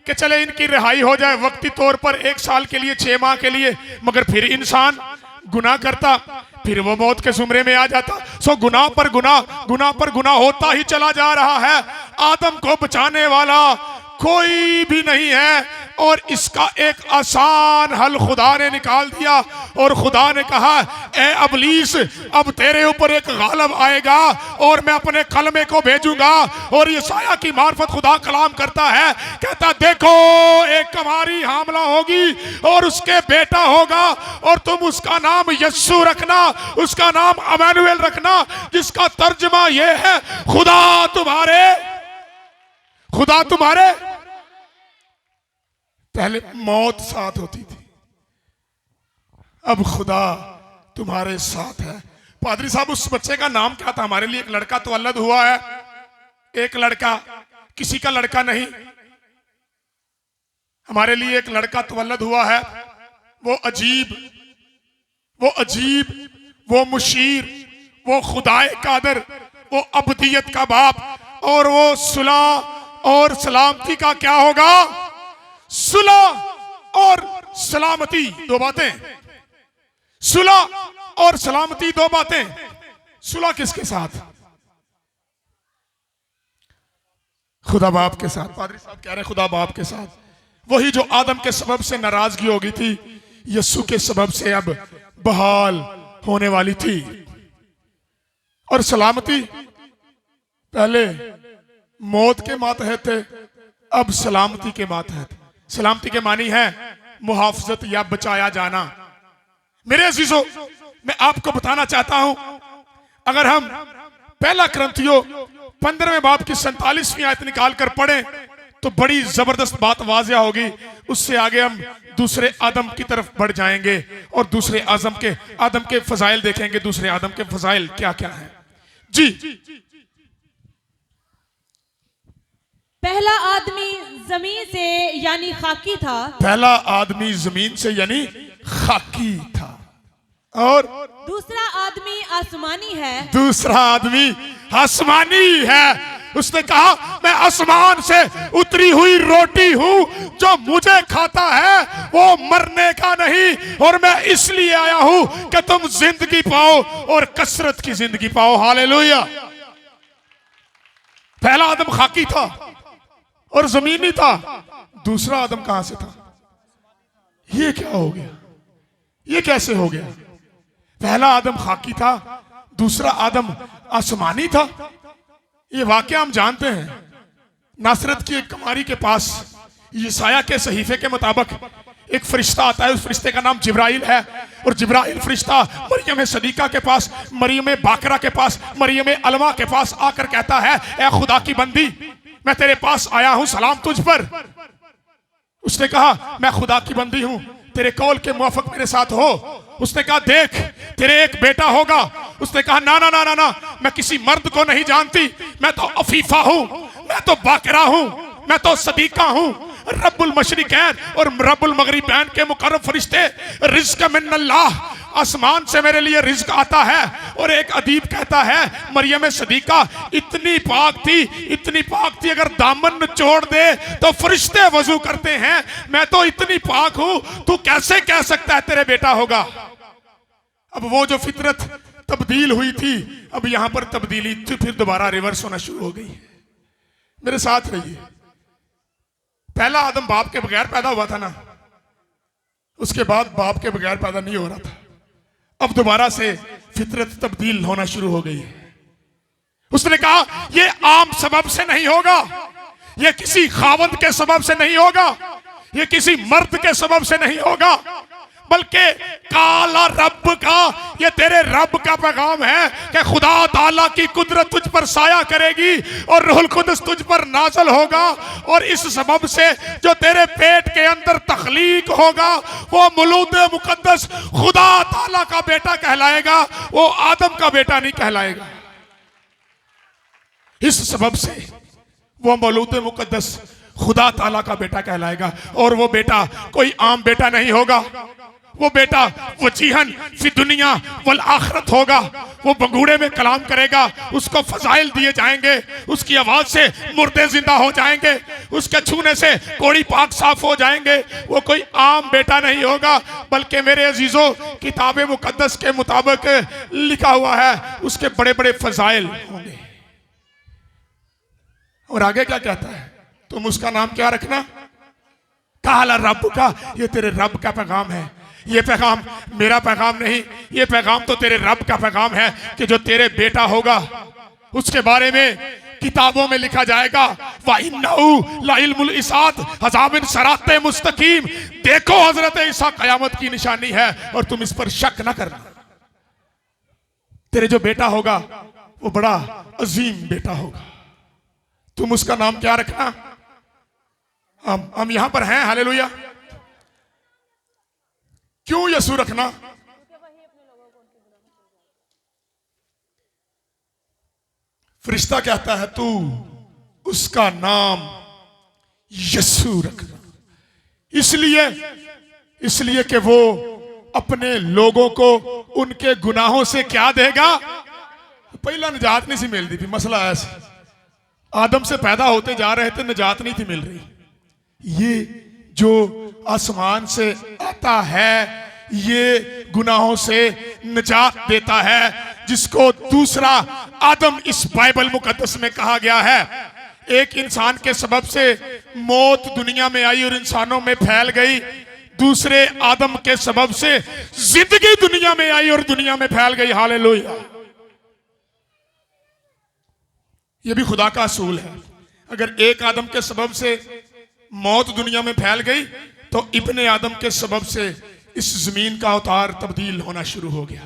कि चले इनकी रिहाई हो जाए वक्ती तौर पर 1 साल के लिए, 6 माह के लिए। मगर फिर इंसान गुनाह करता, फिर वो मौत के जुमरे में आ जाता। सो गुनाह पर गुनाह, गुनाह पर गुनाह होता ही चला जा रहा है। आदम को बचाने वाला कोई भी नहीं है। और इसका एक आसान हल खुदा ने निकाल दिया और खुदा ने कहा, ए अबलीस, अब तेरे ऊपर एक गालिब आएगा और मैं अपने कलमे को भेजूंगा। और यसाया की मार्फत खुदा कलाम करता है, कहता देखो एक कुमारी हामला होगी और उसके बेटा होगा और तुम उसका नाम यस्सु रखना, उसका नाम अमानुएल रखना, जिसका तर्जमा यह है खुदा तुम्हारे। खुदा तुम्हारे। पहले मौत साथ होती थी, अब खुदा तुम्हारे साथ है। पादरी साहब, उस बच्चे का नाम क्या था? हमारे लिए एक लड़का तो अलग हुआ है, एक लड़का, किसी का लड़का नहीं, हमारे लिए एक लड़का तो अलग हुआ है। वो अजीब, वो अजीब, वो मुशीर, वो खुदाए कादर, वो अबदियत का बाप। और वो सुलह और सलामती का क्या होगा? सुलह और सलामती, दो बातें। सुलह और सलामती, दो बातें। सुलह किसके साथ? खुदा बाप के साथ। पादरी साहब कह रहे हैं खुदा बाप के साथ। वही जो आदम के सबब से नाराजगी हो गई थी, यस्सु के सबब से अब बहाल होने वाली थी। और सलामती, पहले मौत के मातहत थे, अब सलामती के मातहत, सलामती के मानी है मुहाफजत या बचाया जाना। मेरे अजीजों, मैं आपको बताना चाहता हूं, अगर हम पहला कुरिन्थियों 15वें बाब की 47वीं आयत निकाल कर पढ़ें तो बड़ी जबरदस्त बात वाज़िया होगी। उससे आगे हम दूसरे आदम की तरफ बढ़ जाएंगे और दूसरे आदम के फजाइल देखेंगे। दूसरे आदम के फजाइल क्या क्या हैं जी। पहला आदमी जमीन से यानी खाकी था। पहला आदमी जमीन से यानी खाकी था और दूसरा आदमी आसमानी है। दूसरा आदमी आसमानी है। उसने कहा मैं आसमान से उतरी हुई रोटी हूं, जो मुझे खाता है वो मरने का नहीं, और मैं इसलिए आया हूं कि तुम जिंदगी पाओ और कसरत की जिंदगी पाओ। हालेलुया। पहला आदम खाकी था और जमीनी था, दूसरा आदम कहां से था? ये क्या हो गया? ये कैसे हो गया? पहला आदम खाकी था, दूसरा आदम आसमानी था। ये वाकया हम जानते हैं। नासरत की एक कमारी के पास यशाया के सहीफे के मुताबिक एक फरिश्ता आता है। उस फरिश्ते का नाम जिब्राइल है, और जिब्राइल फरिश्ता मरियम सदीका के पास, मरियम बाकरा के पास, मरियम अलमा के पास आकर कहता है, ए खुदा की बंदी, मैं तेरे पास आया हूं, सलाम तुझ पर। उसने कहा मैं खुदा की बंदी हूं, तेरे कौल के मुवाफिक मेरे साथ हो। उसने कहा देख तेरे एक बेटा होगा। उसने कहा ना ना ना ना ना, मैं किसी मर्द को नहीं जानती, मैं तो अफीफा हूं, मैं तो बाकरा हूं, मैं तो सदीका हूं। रब्बुल मशरिकैन और रब्बुल मगरिबैन के मुकर्रम फरिश्ते, रिज़्क़ मिनल्लाह, आसमान से मेरे लिए रिज़्क़ आता है। और एक अदीब कहता है मरियम सदीका इतनी पाक थी, इतनी पाक थी, अगर दामन निचोड़ दे तो फरिश्ते वजू करते हैं। मैं तो इतनी पाक हूं, तू कैसे कह सकता है तेरे बेटा होगा? अब वो जो फितरत तब्दील हुई थी, अब यहां पर तब्दीली थी, फिर दोबारा रिवर्स होना शुरू हो गई। मेरे साथ रहिए। पहला आदम बाप के बगैर पैदा हुआ था ना, उसके बाद बाप के बगैर पैदा नहीं हो रहा था। अब दोबारा से फितरत तब्दील होना शुरू हो गई है। उसने कहा ये आम सबब से नहीं होगा, ये किसी खावंद के सबब से नहीं होगा, ये किसी मर्द के सबब से नहीं होगा, बल्कि काला रब का, ये तेरे रब का पैगाम है कि खुदा ताला की कुदरत तुझ पर साया करेगी और रूहुल कुद्स तुझ पर नाज़िल होगा। और इस सबब से जो तेरे पेट के अंदर तख्लीक होगा वो मौलूद मुकद्दस खुदा ताला का बेटा कहलाएगा, वो आदम का बेटा नहीं कहलाएगा। इस सबब से वो मौलूद मुकद्दस खुदा ताला का बेटा कहलाएगा। और वो बेटा कोई आम बेटा नहीं होगा, वो बेटा वजीहन फी दुनिया वल आखिरत होगा। वो बंगूड़े में कलाम करेगा, उसको फजाइल दिए जाएंगे, उसकी आवाज से मुर्दे जिंदा हो जाएंगे, उसके छूने से कोड़ी पाक साफ हो जाएंगे। वो कोई आम बेटा नहीं होगा, बल्कि मेरे अजीजों किताब मुकद्दस के मुताबिक लिखा हुआ है उसके बड़े बड़े फजाइल होंगे। और आगे क्या कहता है? तुम उसका नाम क्या रखना? काला रब का, ये तेरे रब का पैगाम है। ये पैगाम मेरा पैगाम नहीं, ये पैगाम तो तेरे रब का पैगाम है कि जो तेरे बेटा होगा उसके बारे में किताबों में लिखा जाएगा, वा इन्नहु लाइल्मुल इसात हज़ामिन सराते मुस्तकीम। देखो हजरत ईसा कयामत की निशानी है और तुम इस पर शक न करना। तेरे जो बेटा होगा वो बड़ा अजीम बेटा होगा। तुम उसका नाम क्या रखना? हम यहां पर हैं, हालेलुया। क्यों यसू रखना? फरिश्ता कहता है तू उसका नाम यसू रखना, इसलिए कि वो अपने लोगों को उनके गुनाहों से क्या देगा? पहला निजात नहीं सी मिलती थी। मसला ऐसा, आदम से पैदा होते जा रहे थे, निजात नहीं थी मिल रही। ये जो आसमान से आता है ये गुनाहों से निजात देता है, जिसको दूसरा आदम इस बाइबल मुकद्दस में कहा गया है। एक इंसान के सबब से मौत दुनिया में आई और इंसानों में फैल गई, दूसरे आदम के सबब से जिंदगी दुनिया में आई और दुनिया में फैल गई। हालेलुया। ये भी खुदा का असूल है। अगर एक आदम के सबब से मौत दुनिया में फैल गई तो इब्ने आदम के सबब से इस जमीन का अवतार तब्दील होना शुरू हो गया,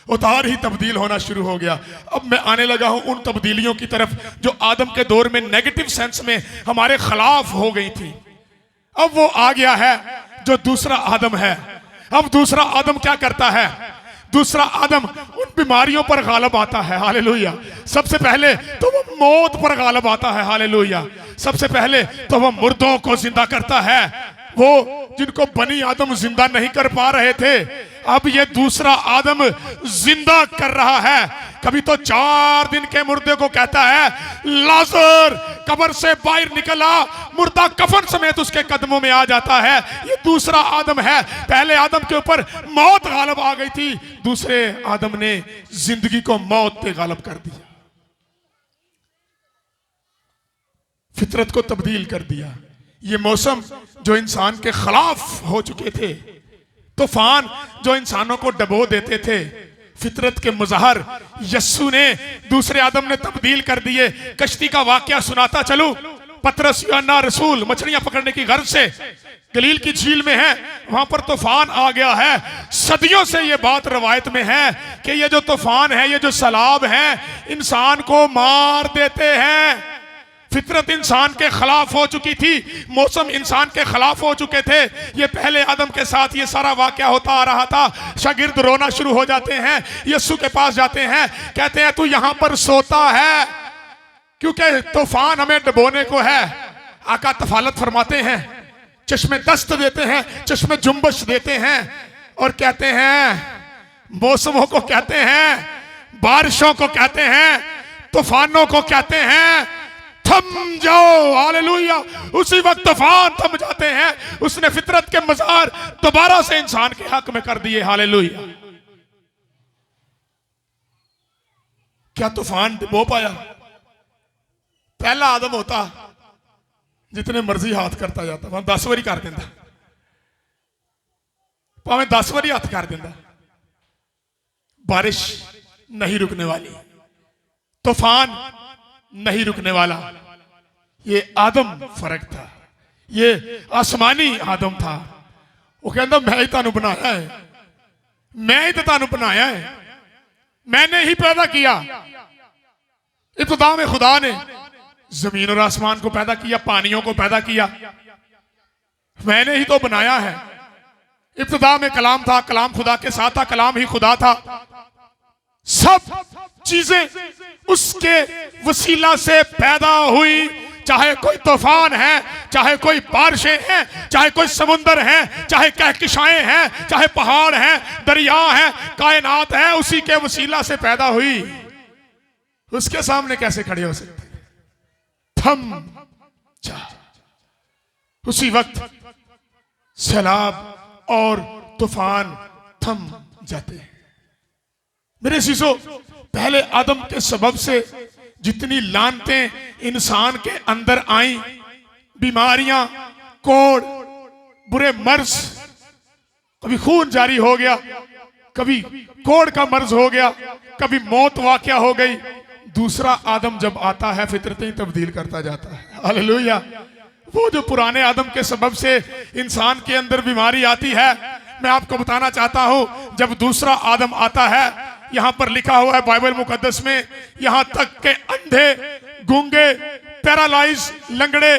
अवतार ही तब्दील होना शुरू हो गया। अब मैं आने लगा हूं उन तब्दीलियों की तरफ जो आदम के दौर में नेगेटिव सेंस में हमारे खिलाफ हो गई थी। अब वो आ गया है जो दूसरा आदम है। अब दूसरा आदम क्या करता है? दूसरा आदम उन बीमारियों पर गालिब आता है, हालेलुया। सबसे पहले तो वो मौत पर गालिब आता है, हालेलुया। सबसे पहले तो वो मुर्दों को जिंदा करता है, वो जिनको बनी आदम जिंदा नहीं कर पा रहे थे, अब ये दूसरा आदम जिंदा कर रहा है। कभी तो 4 दिन के मुर्दे को कहता है लाजर कब्र से बाहर निकला, मुर्दा कफन समेत उसके कदमों में आ जाता है। ये दूसरा आदम है। पहले आदम के ऊपर मौत गालिब आ गई थी, दूसरे आदम ने जिंदगी को मौत पे गालिब कर दिया, फितरत को तब्दील कर दिया। ये मौसम जो इंसान के खिलाफ हो चुके थे, तूफान जो इंसानों को डबो देते थे, फितरत के मुजहर यस्सु ने दूसरे आदम ने तब्दील कर दिए। कश्ती का वाकया सुनाता चलूं। पतरस यूहन्ना रसूल मछलियां पकड़ने की गर्ज से गलील की झील में है, वहां पर तूफान आ गया है। सदियों से ये बात रवायत में है कि ये जो तूफान है, ये जो सैलाब है, इंसान को मार देते हैं। फितरत इंसान के खिलाफ हो चुकी थी, मौसम इंसान के खिलाफ हो चुके थे। ये पहले आदम के साथ ये सारा वाकया होता आ रहा था। शागिर्द रोना शुरू हो जाते हैं, यीशु के पास जाते हैं, कहते हैं तू यहां पर सोता है क्योंकि तूफान हमें डुबोने को है। आका तफालत फरमाते हैं, चश्मे दस्त देते हैं, चश्मे जुम्बश देते हैं और कहते हैं, मौसमों को कहते हैं, बारिशों को कहते हैं, तूफानों को कहते हैं थम जाओ, हालेलुया। उसी वक्त तूफान थम जाते हैं। उसने फितरत के मज़ार दोबारा से इंसान के हक में कर दिए, हालेलुया। क्या तूफान डुबो पाया? पहला आदम होता जितने मर्जी हाथ करता जाता, वहां 10 वारी कर देता, भावें 10 वारी हाथ कर देता, बारिश नहीं रुकने वाली, तूफान नहीं रुकने वाला। ये आदम फर्क था, ये आसमानी आदम था। वो कहता मैं ही तानू बनाया है, मैं ही तो तानू बनाया है, मैंने ही पैदा किया। इब्तिदा में खुदा ने जमीन और आसमान को पैदा किया, पानियों को पैदा किया, मैंने ही तो बनाया है। इब्तिदा में कलाम था, कलाम खुदा के साथ था, कलाम ही खुदा था। सब चीजें उसके वसीला से पैदा हुई। चाहे कोई तूफान है, चाहे कोई बारिशें हैं, चाहे कोई समुंदर है, चाहे कहकशाएं हैं, चाहे पहाड़ हैं, दरिया हैं, कायनात है, उसी के वसीला से पैदा हुई। उसके सामने कैसे खड़े हो सकते? थम जा। उसी वक्त सैलाब और तूफान थम जाते हैं। मेरे सीसो, पहले आदम के सबब से जितनी लानतें इंसान के अंदर आई, बीमारियां, कोड़, बुरे मर्ज, कभी खून जारी हो गया, कभी कोड़ का मर्ज हो गया, कभी मौत वाकया हो गई। दूसरा आदम जब आता है फितरतें तब्दील करता जाता है, हालेलुया। वो जो पुराने आदम के सबब से इंसान के अंदर बीमारी आती है, मैं आपको बताना चाहता हूं, जब दूसरा आदम आता है, यहां पर लिखा हुआ है बाइबल मुकद्दस में, यहां तक के अंधे, गूंगे, पैरालाइज, लंगड़े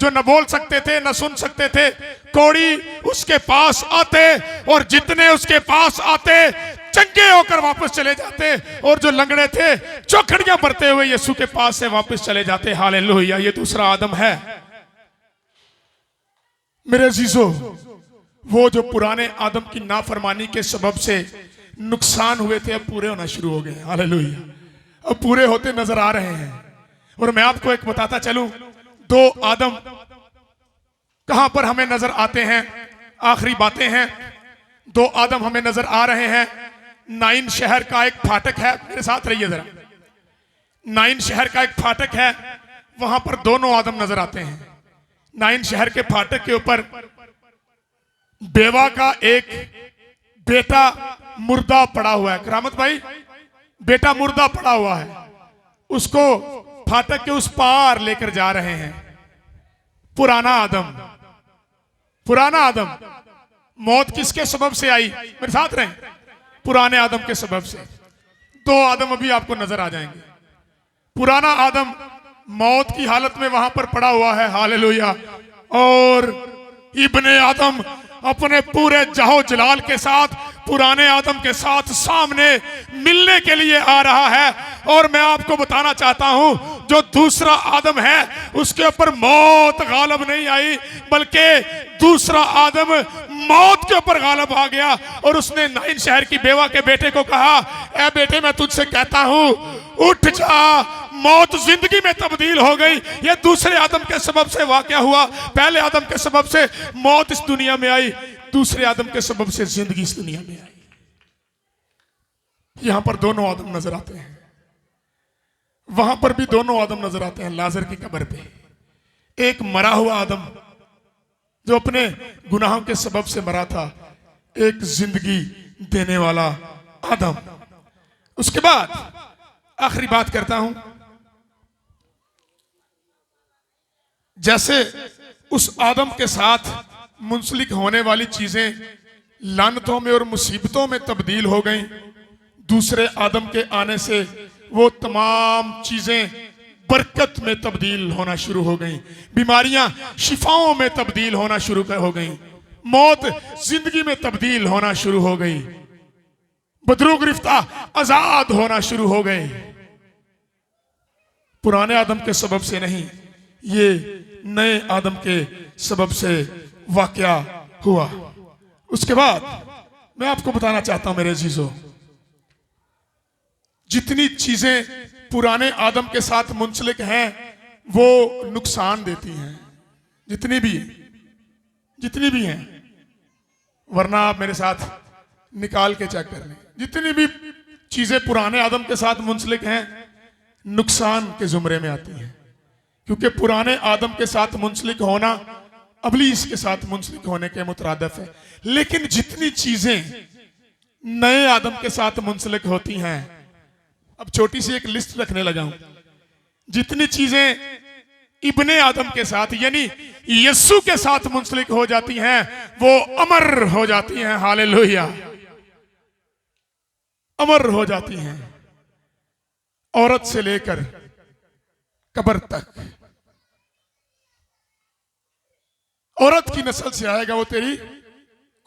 जो न बोल सकते थे, न सुन सकते थे, कोड़ी उसके पास आते और जितने उसके पास आते चंगे होकर वापस चले जाते, और जो लंगड़े थे चौखड़ियां भरते हुए यीशु के पास से वापस चले जाते। हालेलुया। ये दूसरा आदम है। मेरे अजीजों, वो जो पुराने आदम की नाफरमानी के सबब से नुकसान हुए थे, अब पूरे होना शुरू हो गए। हालेलुया। अब पूरे होते नजर आ रहे हैं। और मैं आपको एक बताता चलूं, 2 आदम कहां पर हमें नजर आते हैं? आखिरी बातें हैं। 2 आदम हमें नजर आ रहे हैं। नाइन शहर का एक फाटक है, मेरे साथ रहिए जरा। नाइन शहर का एक फाटक है, वहां पर दोनों आदम नजर आते हैं। नाइन शहर के फाटक के ऊपर बेवा का एक बेटा मुर्दा पड़ा हुआ है। करामत भाई, बेटा मुर्दा पड़ा हुआ है, उसको फाटक के उस पार लेकर जा रहे हैं। पुराना आदम, पुराना आदम। मौत किसके सबब से आई? मेरे साथ रहें। पुराने आदम के सबब से। दो आदम अभी आपको नजर आ जाएंगे। पुराना आदम मौत की हालत में वहां पर पड़ा हुआ है, हालेलुया। और इब्ने आदम अपने पूरे जाहो जलाल के साथ पुराने आदम के साथ सामने मिलने के लिए आ रहा है। और मैं आपको बताना चाहता हूं, जो दूसरा आदम है उसके ऊपर मौत गालब नहीं आई, बल्कि दूसरा आदम मौत के ऊपर गालब आ गया। और उसने नाइन शहर की बेवा के बेटे को कहा, ए बेटे मैं तुझसे कहता हूं उठ जा। मौत जिंदगी में तब्दील हो गई। यह दूसरे आदम के सबब से वाकया हुआ। पहले आदम के सबब से मौत इस दुनिया में आई, दूसरे आदम के सबब से जिंदगी इस दुनिया में आई। यहां पर दोनों आदम नजर आते हैं, वहां पर भी दोनों आदम नजर आते हैं। लाजर की कब्र पे एक मरा हुआ आदम जो अपने गुनाहों के सबब से मरा था, एक जिंदगी देने वाला आदम। उसके बाद आखिरी बात करता हूं, जैसे उस आदम के साथ मुंसलिक होने वाली चीजें लानतों में और मुसीबतों में तब्दील हो गईं, दूसरे आदम के आने से वो तमाम चीजें बरकत में तब्दील होना शुरू हो गईं, बीमारियां शिफाओं में तब्दील होना शुरू हो गईं, मौत जिंदगी में तब्दील होना शुरू हो गई, बदरू गिरफ्तार आजाद होना शुरू हो गए। पुराने आदम के सबब से नहीं, ये नए आदम के सबब से वाकया हुआ। उसके बाद मैं आपको बताना चाहता हूं मेरे अजीजों, जितनी चीजें पुराने आदम के साथ मुंसलिक हैं वो नुकसान देती हैं, जितनी भी हैं। वरना आप मेरे साथ निकाल के चेक कर लें, जितनी भी चीजें पुराने आदम के साथ मुंसलिक हैं नुकसान के जुमरे में आती हैं। क्योंकि पुराने आदम के साथ मुंसलिक होना अबलीस के साथ मुंसलिक होने के मुतरादिफ है। लेकिन जितनी चीजें नए आदम के साथ मुंसलिक होती हैं, अब छोटी सी एक लिस्ट रखने लगा हूं, जितनी चीजें इब्ने आदम के साथ यानी यीशु के साथ मुंसलिक हो जाती हैं वो अमर हो जाती हैं। हालेलुया, अमर हो जाती हैं। औरत से लेकर कब्र तक, औरत की नस्ल से आएगा वो तेरी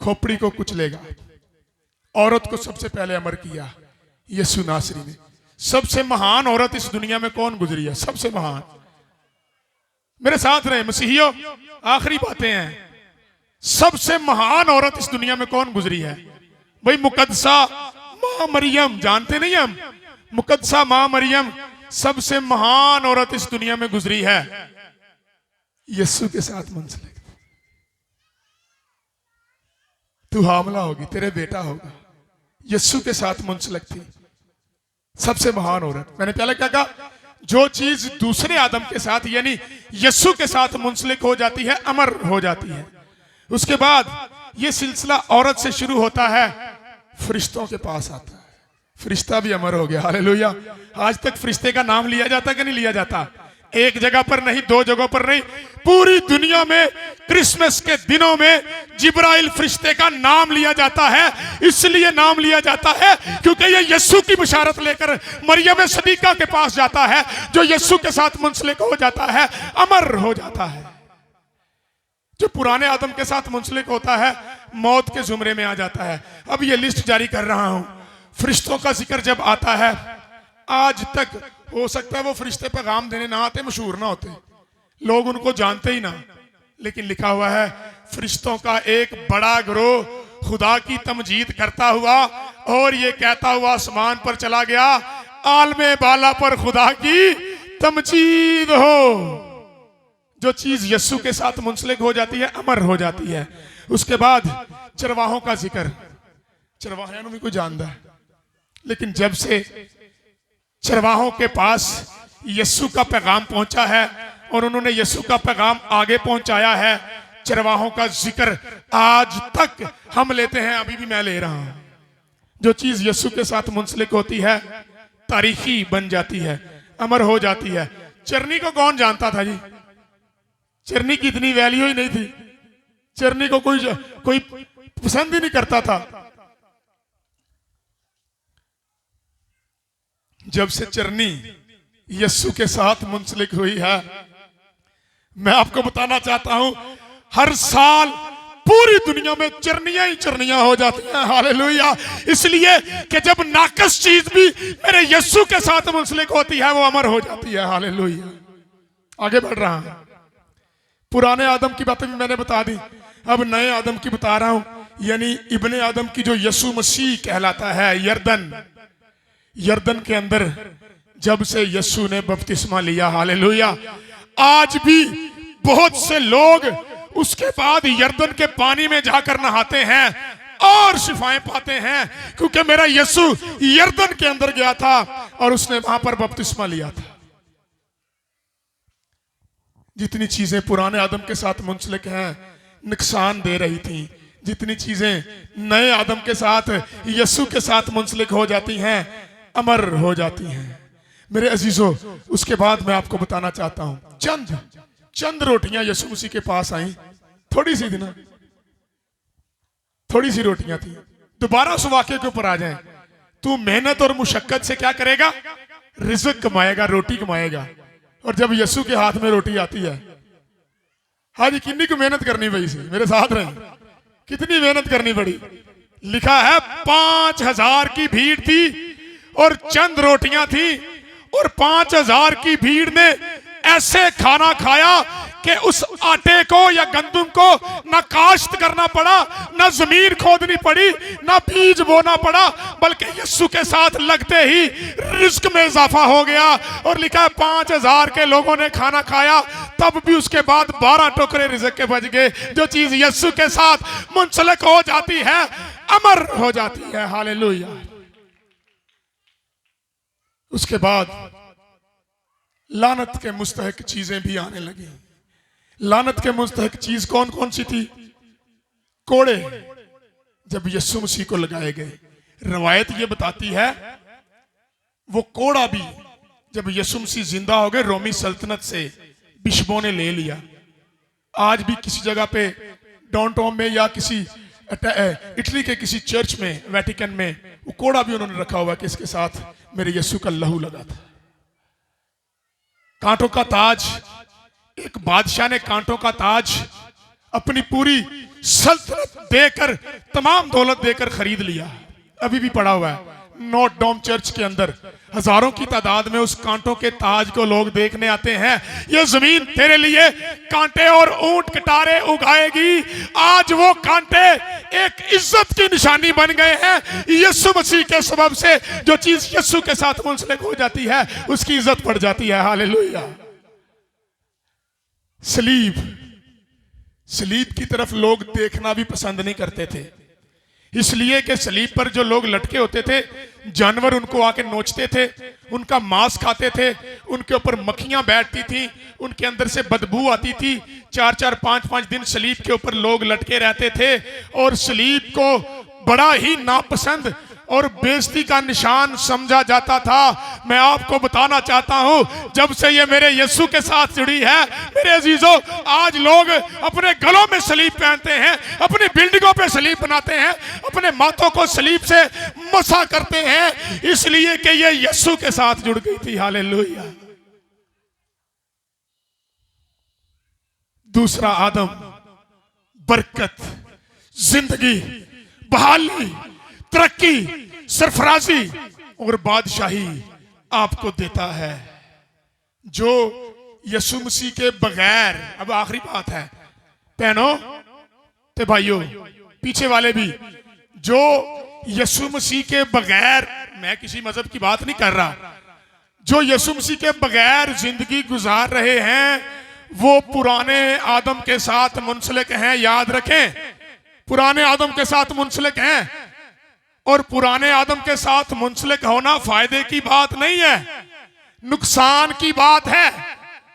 खोपड़ी को कुचलेगा। औरत को सबसे पहले अमर किया यीशु नासरी ने। सबसे महान औरत इस दुनिया में कौन गुजरी है? सबसे महान, मेरे साथ रहे मसीहियों, आखिरी बातें हैं। सबसे महान औरत इस दुनिया में कौन गुजरी है? भाई मुकद्दसा मां मरियम, जानते नहीं हम? मुकद्दसा मां मरियम सबसे महान औरत इस दुनिया में गुजरी है, यीशु के साथ मुंसलिक। तू हामला होगी, तेरे बेटा होगा, यीशु के साथ मुंसलिक थी, सबसे महान औरत। मैंने पहले क्या कहा? जो चीज दूसरे आदम के साथ यानी यीशु के साथ मुंसलिक हो जाती है अमर हो जाती है। उसके बाद यह सिलसिला औरत से शुरू होता है, फरिश्तों के पास आता है, फरिश्ता भी अमर हो गया। हालेलुया। आज तक फरिश्ते का नाम लिया जाता कि नहीं लिया जाता? एक जगह पर नहीं, दो जगहों पर नहीं, पूरी दुनिया में क्रिसमस के दिनों में जिब्राइल फरिश्ते का नाम लिया जाता है। इसलिए नाम लिया जाता है क्योंकि ये यीशु की बशारत लेकर मरियम सदीका के पास जाता है, जो यीशु के साथ मुंसलिक हो जाता है, अमर हो जाता है। जो पुराने आदम के साथ मुंसलिक होता है मौत के जुमरे में आ जाता है। अब ये लिस्ट जारी कर रहा हूं। फरिश्तों का जिक्र जब आता है, आज तक हो सकता है वो फरिश्ते पैगाम देने ना आते, मशहूर ना होते, लोग उनको जानते ही ना, लेकिन लिखा हुआ है फरिश्तों का एक बड़ा गिरोह खुदा की तमजीद करता हुआ और ये कहता हुआ आसमान पर चला गया, आलमे बाला पर खुदा की तमजीद हो। जो चीज यीशु के साथ मुंसलिक हो जाती है अमर हो जाती है। उसके बाद चरवाहों का जिक्र, चरवाहों भी कोई जानता है, लेकिन जब से चरवाहों के पास यीशु का पैगाम पहुंचा है और उन्होंने यीशु का पैगाम आगे पहुंचाया है, चरवाहों का जिक्र आज तक हम लेते हैं, अभी भी मैं ले रहा हूं। जो चीज यीशु के साथ मुंसलिक होती है तारीखी बन जाती है, अमर हो जाती है। चरनी को कौन जानता था जी? चरनी की इतनी वैल्यू ही नहीं थी, चरनी को कोई पसंद ही नहीं करता था। जब से चरनी यीशु के साथ मुंसलिक हुई है, मैं आपको बताना चाहता हूं, हर साल पूरी दुनिया में चरनियां ही चरनियां हो जाती हैं। हालेलुया। इसलिए कि जब नाकस चीज भी मेरे यीशु के साथ मुंसलिक होती है, वो अमर हो जाती है। हालेलुया। आगे बढ़ रहा हूं, पुराने आदम की बातें भी मैंने बता दी, अब नए आदम की बता रहा हूं, यानी इब्ने आदम की जो यीशु मसीह कहलाता है। यरदन के अंदर जब से यीशु ने बपतिस्मा लिया, हालेलुया, आज भी बहुत से लोग उसके बाद यरदन के पानी में जाकर नहाते हैं और शिफाएं पाते हैं, क्योंकि मेरा यीशु यरदन के अंदर गया था और उसने वहां पर बपतिस्मा लिया था। जितनी चीजें पुराने आदम के साथ मुंसलिक हैं, नुकसान दे रही थी, जितनी चीजें नए आदम के साथ यीशु के साथ मुंसलिक हो जाती हैं, अमर हो जाती हैं। मेरे अजीजों, उसके बाद मैं आपको बताना चाहता हूं, चंद रोटियां यीशु मसीह के पास आई, थोड़ी सी थी ना, थोड़ी सी रोटियां थी। दोबारा उस वाक्य के ऊपर आ जाएं, तू मेहनत और मुशक्कत से क्या करेगा? रिज़्क कमाएगा, रोटी कमाएगा। और जब यीशु के हाथ में रोटी आती है, हाँ जी, कितनी को मेहनत करनी पड़ी सी, मेरे साथ रहे, कितनी मेहनत करनी पड़ी। लिखा है 5000 की भीड़ थी और चंद रोटियां थी, और 5000 की भीड़ ने ऐसे खाना खाया कि उस आटे को या गंदम को ना काश्त करना पड़ा, ना जमीन खोदनी पड़ी, ना बीज बोना पड़ा, बल्कि यीशु के साथ लगते ही रिस्क में इजाफा हो गया। और लिखा है 5000 के लोगों ने खाना खाया, तब भी उसके बाद 12 टोकरे रिज़्क के बच गए। जो चीज यीशु के साथ मुंसलिक हो जाती है, अमर हो जाती है। हालेलुया। उसके बाद लानत के मुस्तहक चीजें भी आने लगी। लानत के मुस्तहक चीज कौन कौन सी थी? कोड़े जब यीशु मसीह को लगाए गए, रवायत ये बताती है वो कोड़ा भी जब यीशु मसीह जिंदा हो गए, रोमी सल्तनत से बिशपों ने ले लिया। आज भी किसी जगह पे डाउनटाउन में या किसी इटली के किसी चर्च में, वेटिकन में, वो कोड़ा भी उन्होंने रखा हुआ कि इसके साथ मेरे यीशु का लहू लगा था। कांटों का ताज, एक बादशाह ने कांटों का ताज अपनी पूरी सल्तनत देकर, तमाम दौलत देकर खरीद लिया। अभी भी पड़ा हुआ है नॉट डॉम चर्च के अंदर, हजारों की तादाद में उस कांटों के ताज को लोग देखने आते हैं। ये जमीन तेरे लिए कांटे और ऊंट कटारे उगाएगी। आज वो कांटे एक इज्जत की निशानी बन गए हैं यीशु मसीह के सबब से। जो चीज यीशु के साथ मुंसलिक हो जाती है, उसकी इज्जत बढ़ जाती है। हालेलुया। सलीब की तरफ लोग देखना भी पसंद नहीं करते थे, इसलिए कि सलीब पर जो लोग लटके होते थे, जानवर उनको आके नोचते थे, उनका मांस खाते थे, उनके ऊपर मक्खियां बैठती थी, उनके अंदर से बदबू आती थी। 4-4, 5-5 दिन सलीब के ऊपर लोग लटके रहते थे और सलीब को बड़ा ही नापसंद और बेइज्जती का निशान समझा जाता था। मैं आपको बताना चाहता हूं, जब से ये मेरे यीशु के साथ जुड़ी है, मेरे अजीजों, आज लोग अपने गलों में सलीब पहनते हैं, अपनी बिल्डिंगों पे सलीब बनाते हैं, अपने माथों को सलीब से मसा करते हैं, इसलिए कि ये यीशु के साथ जुड़ गई थी। हालेलुया। दूसरा आदम बरकत, जिंदगी, बहाली, तरक्की, सरफराजी और बादशाही आपको देता है। जो यीशु मसीह के बगैर, अब आखिरी बात है बहनों ते भाइयों, पीछे वाले भी, जो यीशु मसीह के बगैर, मैं किसी मजहब की बात नहीं कर रहा, जो यीशु मसीह के बगैर जिंदगी गुजार रहे हैं, वो पुराने आदम के साथ मुंसलिक हैं। याद रखें, पुराने आदम के साथ मुंसलिक हैं, और पुराने आदम के साथ मुंसलिक होना फायदे की बात नहीं है, नुकसान की बात है।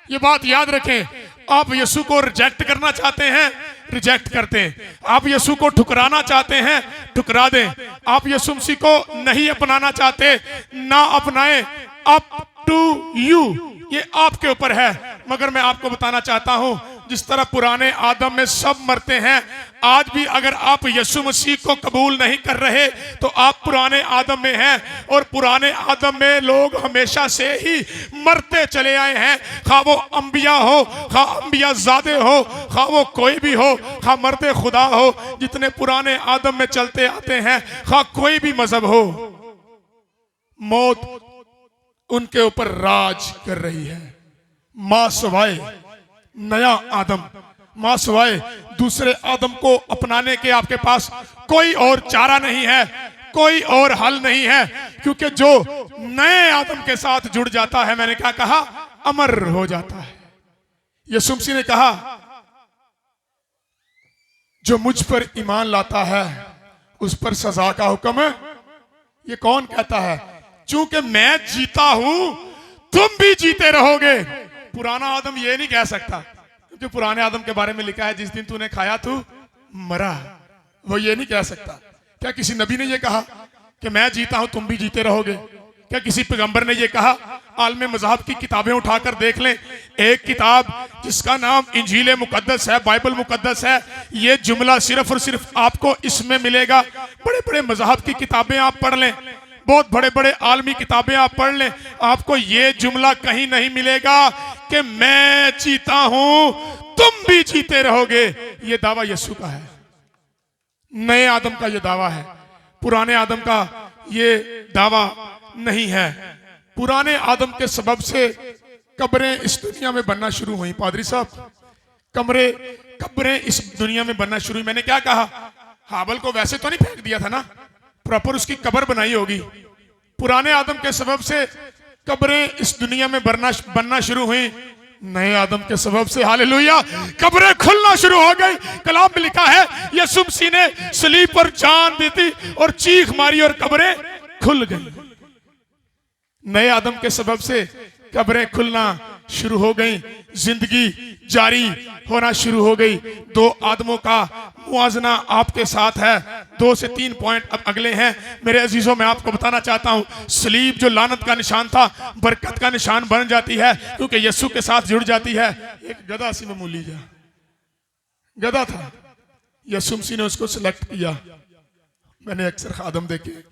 ये बात याद रखें। आप यीशु को रिजेक्ट करना चाहते हैं, रिजेक्ट करते हैं। आप यीशु को ठुकराना चाहते हैं, ठुकरा दें। आप यीशु मसीह को नहीं अपनाना चाहते, ना अपनाएं। Up to you. ये आपके ऊपर है। मगर मैं आपको बताना चाहता हूं, जिस तरह पुराने आदम में सब मरते हैं, आज भी अगर आप यीशु मसीह को कबूल नहीं कर रहे तो आप पुराने आदम में हैं। और पुराने आदम में लोग हमेशा से ही मरते चले आए हैं, खा वो अंबिया हो, खा अंबिया ज़ादे हो, खा वो कोई भी हो, खा मर्दे खुदा हो, जितने पुराने आदम में चलते आते हैं, खा कोई भी मजहब हो, मौत उनके ऊपर राज कर रही है। मां सवाए नया आदम, मां सवाए दूसरे आदम को अपनाने के आपके पास कोई और चारा नहीं है, कोई और हल नहीं है, क्योंकि जो नए आदम के साथ जुड़ जाता है, मैंने क्या कहा, अमर हो जाता है। यीशु मसीह ने कहा, जो मुझ पर ईमान लाता है उस पर सजा का हुक्म है। ये कौन कहता है? चूंकि मैं जीता हूं तुम भी जीते रहोगे। पुराना आदम ये नहीं कह सकता, क्योंकि पुराने आदम के बारे में लिखा है, जिस दिन तूने खाया तू मरा। वो ये नहीं कह सकता। क्या किसी नबी ने ये कहा कि मैं जीता हूं तुम भी जीते रहोगे? क्या किसी पैगंबर ने ये कहा? आलम मज़हब की किताबें उठाकर देख लें, एक किताब जिसका नाम इंजील मुकद्दस है, बाइबल मुकद्दस है, ये जुमला सिर्फ और सिर्फ आपको इसमें मिलेगा। बड़े बड़े मज़हब की किताबें आप पढ़ लें, बहुत बड़े बड़े आलमी किताबें आप पढ़ लें, आपको ये जुमला कहीं नहीं मिलेगा कि मैं जीता हूं तुम भी जीते रहोगे। ये दावा यीशु का है, नए आदम का ये दावा है, पुराने आदम का ये दावा नहीं है। पुराने आदम के सबब से कब्रें इस दुनिया में बनना शुरू हुई। पादरी साहब, कब्रें इस दुनिया में बनना शुरू हुई। मैंने क्या कहा? हाबल को वैसे तो नहीं फेंक दिया था ना, प्रॉपर उसकी कब्र बनाई होगी। पुराने आदम के सबब से कब्रें इस दुनिया में बनना शुरू हुई। नए आदम के सबब से हालेलुया कब्रें खुलना शुरू हो गई। कलाम में लिखा है, यीशु मसीह ने सलीब पर जान दी थी और चीख मारी और कब्रें खुल गई। नए आदम के सबब से कब्रें खुलना शुरू हो गई, जिंदगी जारी होना शुरू हो गई। दो आदमों का मुआजना आपके साथ है। 2 से 3 पॉइंट अब अगले हैं मेरे अजीजों। मैं आपको बताना चाहता हूं, सलीब जो लानत का निशान था, बरकत का निशान बन जाती है, क्योंकि यीशु के साथ जुड़ जाती है। एक गधा सी मामूली जा गधा था, यीशु मसीह ने उसको सिलेक्ट किया। मैंने अक्सर खादम देखे,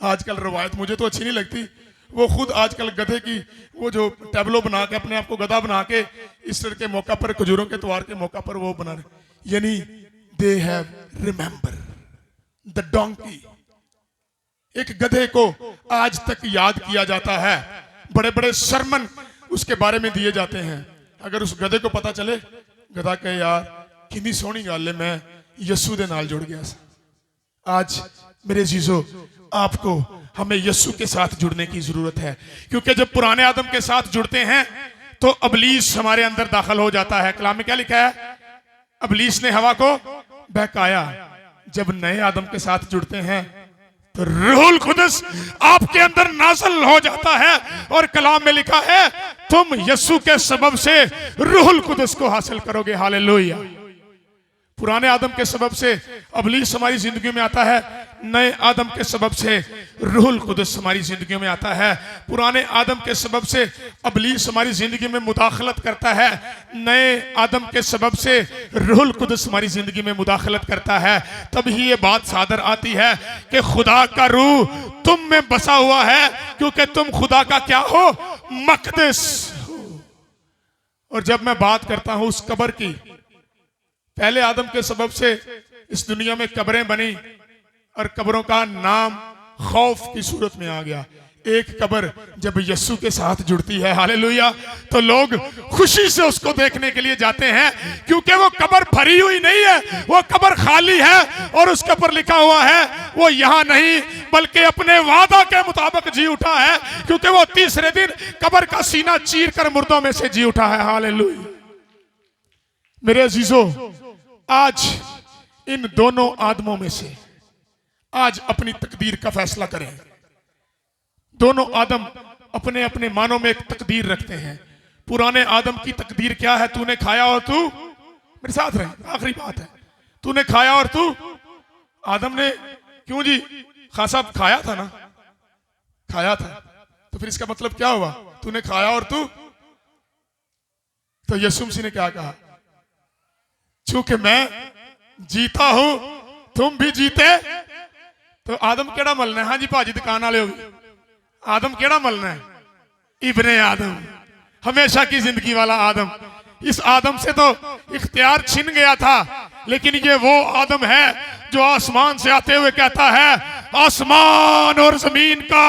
आजकल रवायत मुझे तो अच्छी नहीं लगती, वो खुद आजकल गधे की वो जो टैबलो बना के अपने आप को गधा बना के ईस्टर के मौका पर, खजूरों के त्योहार के मौका पर वो बना रहे, यानी they have remember the donkey. एक गधे को आज तक याद किया जाता है, बड़े बड़े सरमन उसके बारे में दिए जाते हैं। अगर उस गधे को पता चले, गधा कहे यार कितनी सोहनी गल है, मैं यीशु दे नाल जुड़ गया। आज मेरे जीजो, आपको हमें यीशु के साथ जुड़ने की जरूरत है, क्योंकि जब पुराने आदम के साथ जुड़ते हैं तो अबलीस हमारे अंदर दाखिल हो जाता है। कलाम में क्या लिखा है? अबलीस ने हवा को बहकाया। जब नए आदम के साथ जुड़ते हैं तो रूहुल कुदस आपके अंदर नाज़िल हो जाता है, और कलाम में लिखा है तुम यीशु के सबब से रूहुल कुदस को हासिल करोगे। हालेलुया। पुराने आदम के सबब से अबलीस हमारी जिंदगी में आता है, नए आदम के सबब से रूहुल कुदस हमारी जिंदगी में आता है। पुराने आदम के सबब से अबलीस हमारी जिंदगी में मुदाखलत करता है, नए आदम के सबब से रूहुल कुदस हमारी जिंदगी में मुदाखलत करता है। तब ही ये बात सादर आती है कि खुदा का रूह तुम में बसा हुआ है, क्योंकि तुम खुदा का क्या हो? मक़दस हो। और जब मैं बात करता हूं उस कब्र की, पहले आदम के सबब से इस दुनिया में कब्रें बनी और कब्रों का नाम खौफ की सूरत में आ गया। एक कब्र जब यीशु के साथ जुड़ती है, हालेलुया, तो लोग खुशी से उसको देखने के लिए जाते हैं, क्योंकि वो कब्र भरी हुई नहीं है, वो कब्र खाली है, और उसके ऊपर लिखा हुआ है वो यहां नहीं बल्कि अपने वादा के मुताबिक जी उठा है, क्योंकि वो तीसरे दिन कब्र का सीना चीर कर मुर्दों में से जी उठा है। हालेलुया। मेरे अजीजों, आज इन दोनों आदमों में से आज अपनी तकदीर का फैसला करें। दोनों आदम अपने अपने मानों में एक तकदीर रखते हैं। पुराने आदम की तकदीर क्या है? तूने खाया और तू, मेरे साथ रहे, आखिरी बात है, तूने खाया और तू। आदम ने क्यों जी? खान साहब खाया था ना, खाया था, तो फिर इसका मतलब क्या हुआ? तूने खाया और तू तो यीशु मसीह ने क्या कहा, चूंकि मैं जीता हूं तुम भी जीते, तो आदम केड़ा मलना है? हाँ जी भाजी दुकान वाले होगी, आदम केड़ा मलना है? इब्ने आदम, हमेशा की जिंदगी वाला आदम। इस आदम से तो इख्तियार छिन गया था, लेकिन ये वो आदम है जो आसमान से आते हुए कहता है, आसमान और जमीन का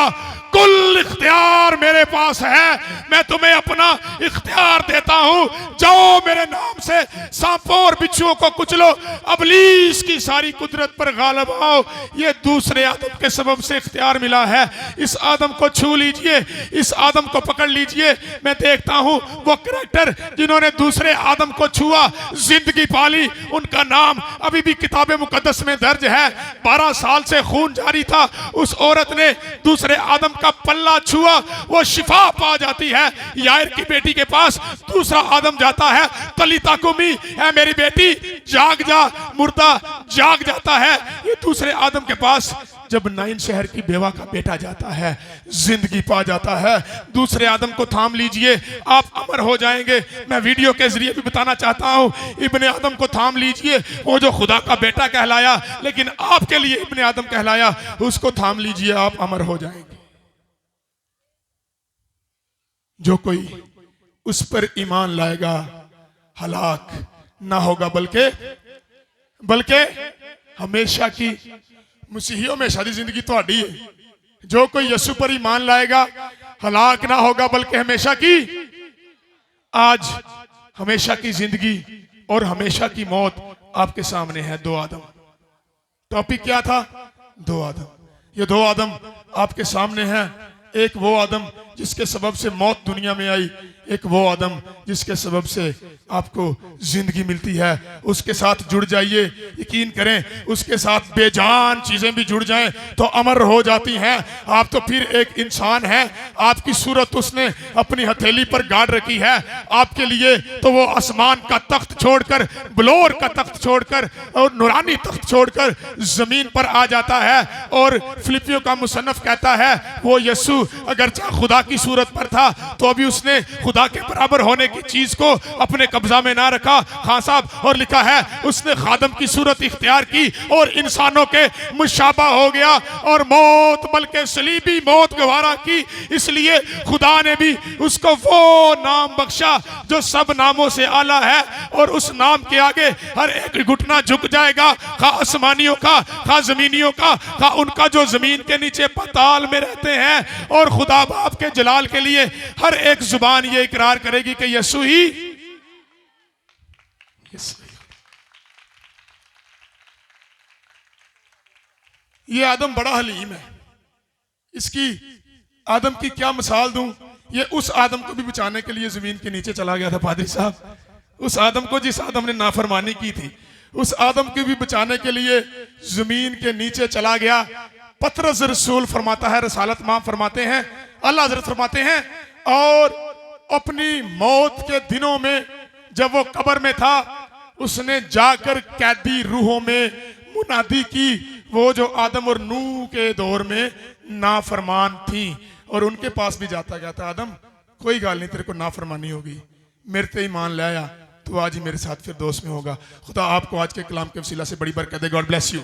कुल इख्तियार मेरे पास है, मैं तुम्हें अपना इख्तियार देता हूं, जाओ मेरे नाम से सांपों और बिच्छुओं को कुचलो, अबलीस की सारी कुदरत पर गालिब आओ। ये दूसरे आदम के सबब से इख्तियार मिला है। इस आदम को छू लीजिए, इस आदम को पकड़ लीजिए। मैं देखता हूं वो कैरेक्टर जिन्होंने दूसरे आदम को छुआ, जिंदगी पाली, उनका नाम अभी भी किताब मुकद्दस में दर्ज है। 12 साल से खून जारी था, उस औरत ने दूसरे आदम का पल्ला छुआ, वो शिफा पा जाती है। यायर की बेटी के पास दूसरा आदम जाता है, तलीता कुमी, है मेरी बेटी जाग जा, मुर्दा जाग जाता है। ये दूसरे आदम के पास जब नाइन शहर की बेवा का बेटा जाता है, जिंदगी पा जाता है। दूसरे आदम को थाम लीजिए, आप अमर हो जाएंगे। मैं वीडियो के जरिए भी बताना चाहता हूं, इब्ने आदम को थाम लीजिए, वो जो खुदा का बेटा कहलाया लेकिन आपके लिए इब्ने आदम कहलाया, उसको थाम लीजिए, आप अमर हो जाएंगे। जो कोई उस पर ईमान लाएगा हलाक ना होगा, बल्कि हमेशा की, मसीहियों में शादी जिंदगी तो है। जो कोई यीशु पर ईमान लाएगा हलाक ना होगा, बल्कि हमेशा की। आज हमेशा की जिंदगी और हमेशा की मौत आपके सामने है। 2 आदम, टॉपिक क्या था? 2 आदम। ये 2 आदम आपके सामने हैं। एक वो आदम जिसके सबब से मौत दुनिया में आई, एक वो आदम जिसके सबब से आपको जिंदगी मिलती है। उसके साथ जुड़ जाइए, यकीन करें उसके साथ बेजान चीजें भी जुड़ जाएं तो अमर हो जाती हैं। आप तो फिर एक इंसान हैं, आपकी सूरत उसने अपनी हथेली पर गाड़ रखी है। आपके लिए तो वो आसमान का तख्त छोड़कर, बलोर का तख्त छोड़कर और नूरानी तख्त छोड़कर जमीन पर आ जाता है। और फिलिपियों का मुसन्नफ कहता है, वो यीशु अगर खुदा की सूरत पर था तो अभी उसने खुदा के बराबर होने की चीज को अपने कब्जा में ना रखा। खान साहब, और लिखा है उसने खादम की सूरत इख्तियार की और इंसानों के मुशाबा हो गया और मौत, बल्कि सलीबी मौत गवारा की। इसलिए खुदा ने भी उसको वो नाम बख्शा जो सब नामों से आला है, और उस नाम के आगे हर एक घुटना झुक जाएगा, खा आसमानियों का, खा जमीनियों का, खा उनका जो जमीन के नीचे पाताल में रहते हैं। और खुदा बाप के जलाल के लिए हर एक जुबान ये इकरार करेगी कि यीशु ही। ये आदम बड़ा हलीम है, इसकी आदम की क्या मिसाल दूं। ये उस आदम को भी बचाने के लिए जमीन के नीचे चला गया था पादरी साहब। उस आदम को जिस आदम ने नाफरमानी की थी, उस आदम को भी बचाने के लिए जमीन के नीचे चला गया। पतरस रसूल फरमाता है, रसालत माम फरमाते हैं, अल्लाह हज़रत फरमाते हैं, और अपनी मौत के दिनों में जब वो कब्र में था, उसने जाकर कैदी रूहों में मुनादी की, वो जो आदम और नूह के दौर में नाफरमान थी, और उनके पास भी जाता गया था, आदम कोई गाल नहीं, तेरे को नाफरमानी होगी, मेरे ते ईमान ले आया तो आज ही मेरे साथ फिर दोस्त में होगा। खुदा आपको आज के कलाम के वसीला से बड़ी बरकत दे। God bless you.